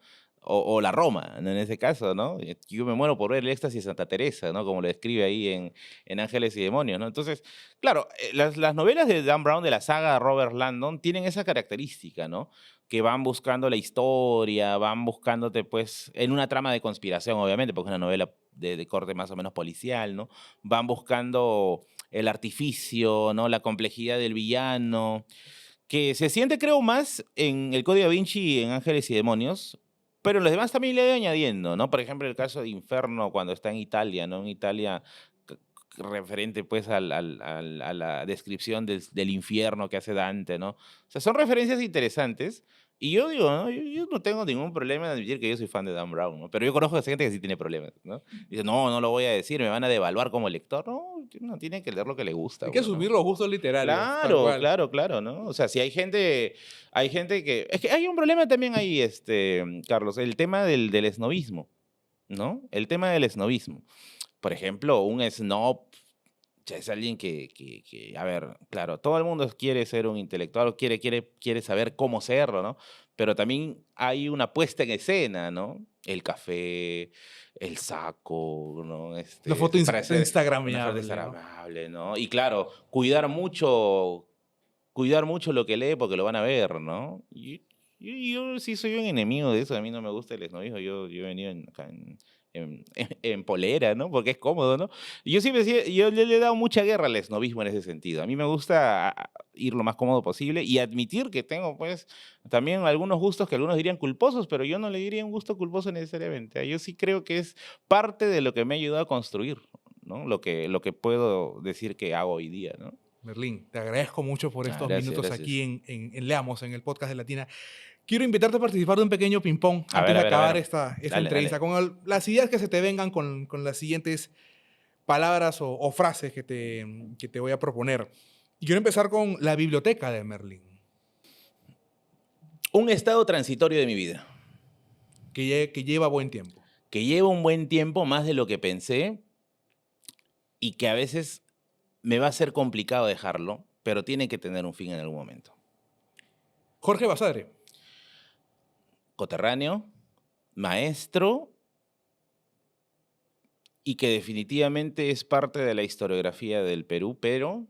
o la Roma, ¿no? En ese caso, ¿no? Yo me muero por ver el éxtasis de Santa Teresa, ¿no? Como lo describe ahí en Ángeles y Demonios, ¿no? Entonces, claro, las novelas de Dan Brown, de la saga Robert Landon, tienen esa característica, ¿no? Que van buscando la historia, van buscándote, pues, en una trama de conspiración, obviamente, porque es una novela de corte más o menos policial, ¿no? Van buscando el artificio, ¿no? La complejidad del villano, que se siente, creo, más en el Código Da Vinci y en Ángeles y Demonios, pero en los demás también le he ido añadiendo, ¿no? Por ejemplo, el caso de Inferno, cuando está en Italia, ¿no? En Italia, referente, pues, a la descripción del infierno que hace Dante, ¿no? O sea, son referencias interesantes. Y yo digo, ¿no? Yo no tengo ningún problema en admitir que yo soy fan de Dan Brown, ¿no? Pero yo conozco a gente que sí tiene problemas, ¿no? Dice, no lo voy a decir, me van a devaluar como lector. No, no tiene que leer lo que le gusta, Hay que pues, ¿no? asumir los gustos literarios, tal Claro, cual. claro, claro, ¿no? O sea, si hay gente que... Es que hay un problema también ahí, Carlos, el tema del esnovismo, ¿no? El tema del esnovismo. Por ejemplo, un snob sea, es alguien a ver, claro, todo el mundo quiere ser un intelectual, quiere saber cómo serlo, ¿no? Pero también hay una puesta en escena, ¿no? El café, el saco, ¿no? La foto Para hacer una foto instagramiable, ¿no? instagramable, ¿no? Y claro, cuidar mucho lo que lee porque lo van a ver, ¿no? Yo sí soy un enemigo de eso, a mí no me gusta el esnovismo, yo he venido acá en polera, ¿no? Porque es cómodo, ¿no? Y yo siempre decía, yo le he dado mucha guerra al esnovismo en ese sentido. A mí me gusta ir lo más cómodo posible y admitir que tengo, pues, también algunos gustos que algunos dirían culposos, pero yo no le diría un gusto culposo necesariamente. Yo sí creo que es parte de lo que me ha ayudado a construir, ¿no? Lo que puedo decir que hago hoy día, ¿no? Merlín, te agradezco mucho por Ah, estos gracias, minutos aquí gracias. en Leamos, en el podcast de Latina. Quiero invitarte a participar de un pequeño ping-pong A antes ver, de a ver, a acabar ver. esta Dale, entrevista, dale. con las ideas que se te vengan con las siguientes palabras o frases que te voy a proponer. Y quiero empezar con la biblioteca de Merlín, Un estado transitorio de mi vida, que lleva buen tiempo. que lleva un buen tiempo, más de lo que pensé, y que a veces me va a ser complicado dejarlo, pero tiene que tener un fin en algún momento. Jorge Basadre, Coterráneo, maestro, y que definitivamente es parte de la historiografía del Perú, pero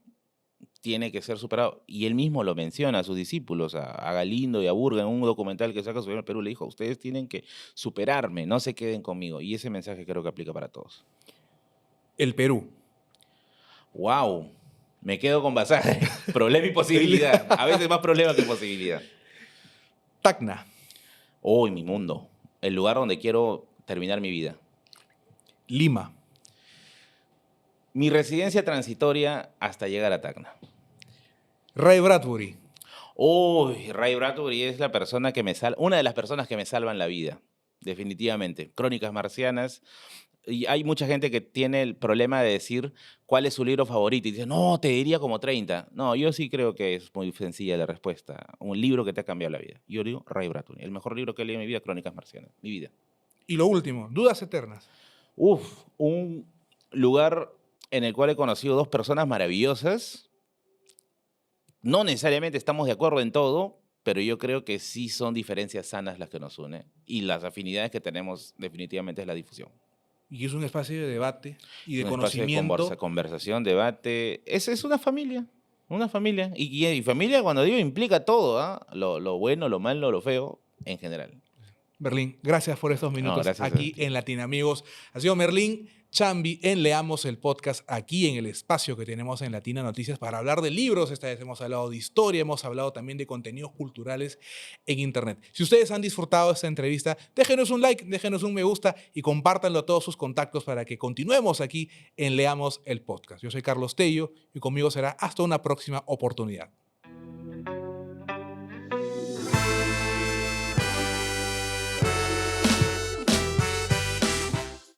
tiene que ser superado. Y él mismo lo menciona a sus discípulos, a Galindo y a Burga, en un documental que saca sobre el Perú, le dijo, ustedes tienen que superarme, no se queden conmigo. Y ese mensaje creo que aplica para todos. el Perú. ¡Wow! Me quedo con Basadre. Problema y posibilidad. A veces más problema que posibilidad. Tacna, Oh, mi mundo. El lugar donde quiero terminar mi vida. Lima, Mi residencia transitoria hasta llegar a Tacna. Ray Bradbury, Uy, Ray Bradbury es una de las personas que me salvan la vida. definitivamente. Crónicas Marcianas. Y hay mucha gente que tiene el problema de decir cuál es su libro favorito y dice, no, te diría como 30. No, yo sí creo que es muy sencilla la respuesta. Un libro que te ha cambiado la vida. Yo digo Ray Bradbury. El mejor libro que he leído en mi vida, Crónicas Marcianas. Mi vida. Y lo último, dudas eternas. Uf, un lugar en el cual he conocido dos personas maravillosas. No necesariamente estamos de acuerdo en todo, pero yo creo que sí son diferencias sanas las que nos unen. Y las afinidades que tenemos definitivamente es la difusión. Y es un espacio de debate y de Un espacio de conocimiento. conversación, debate. Es una familia. Una familia. Y familia, cuando digo, implica todo, ¿ah? Lo bueno, lo malo, lo feo, en general. Merlín, gracias por estos No, minutos gracias a aquí ti. en Latin Amigos. Ha sido Merlín Chambi en Leamos el Podcast, aquí en el espacio que tenemos en Latina Noticias para hablar de libros. Esta vez hemos hablado de historia, hemos hablado también de contenidos culturales en Internet. Si ustedes han disfrutado de esta entrevista, déjenos un like, déjenos un me gusta y compártanlo a todos sus contactos para que continuemos aquí en Leamos el Podcast. Yo soy Carlos Tello y conmigo será hasta una próxima oportunidad.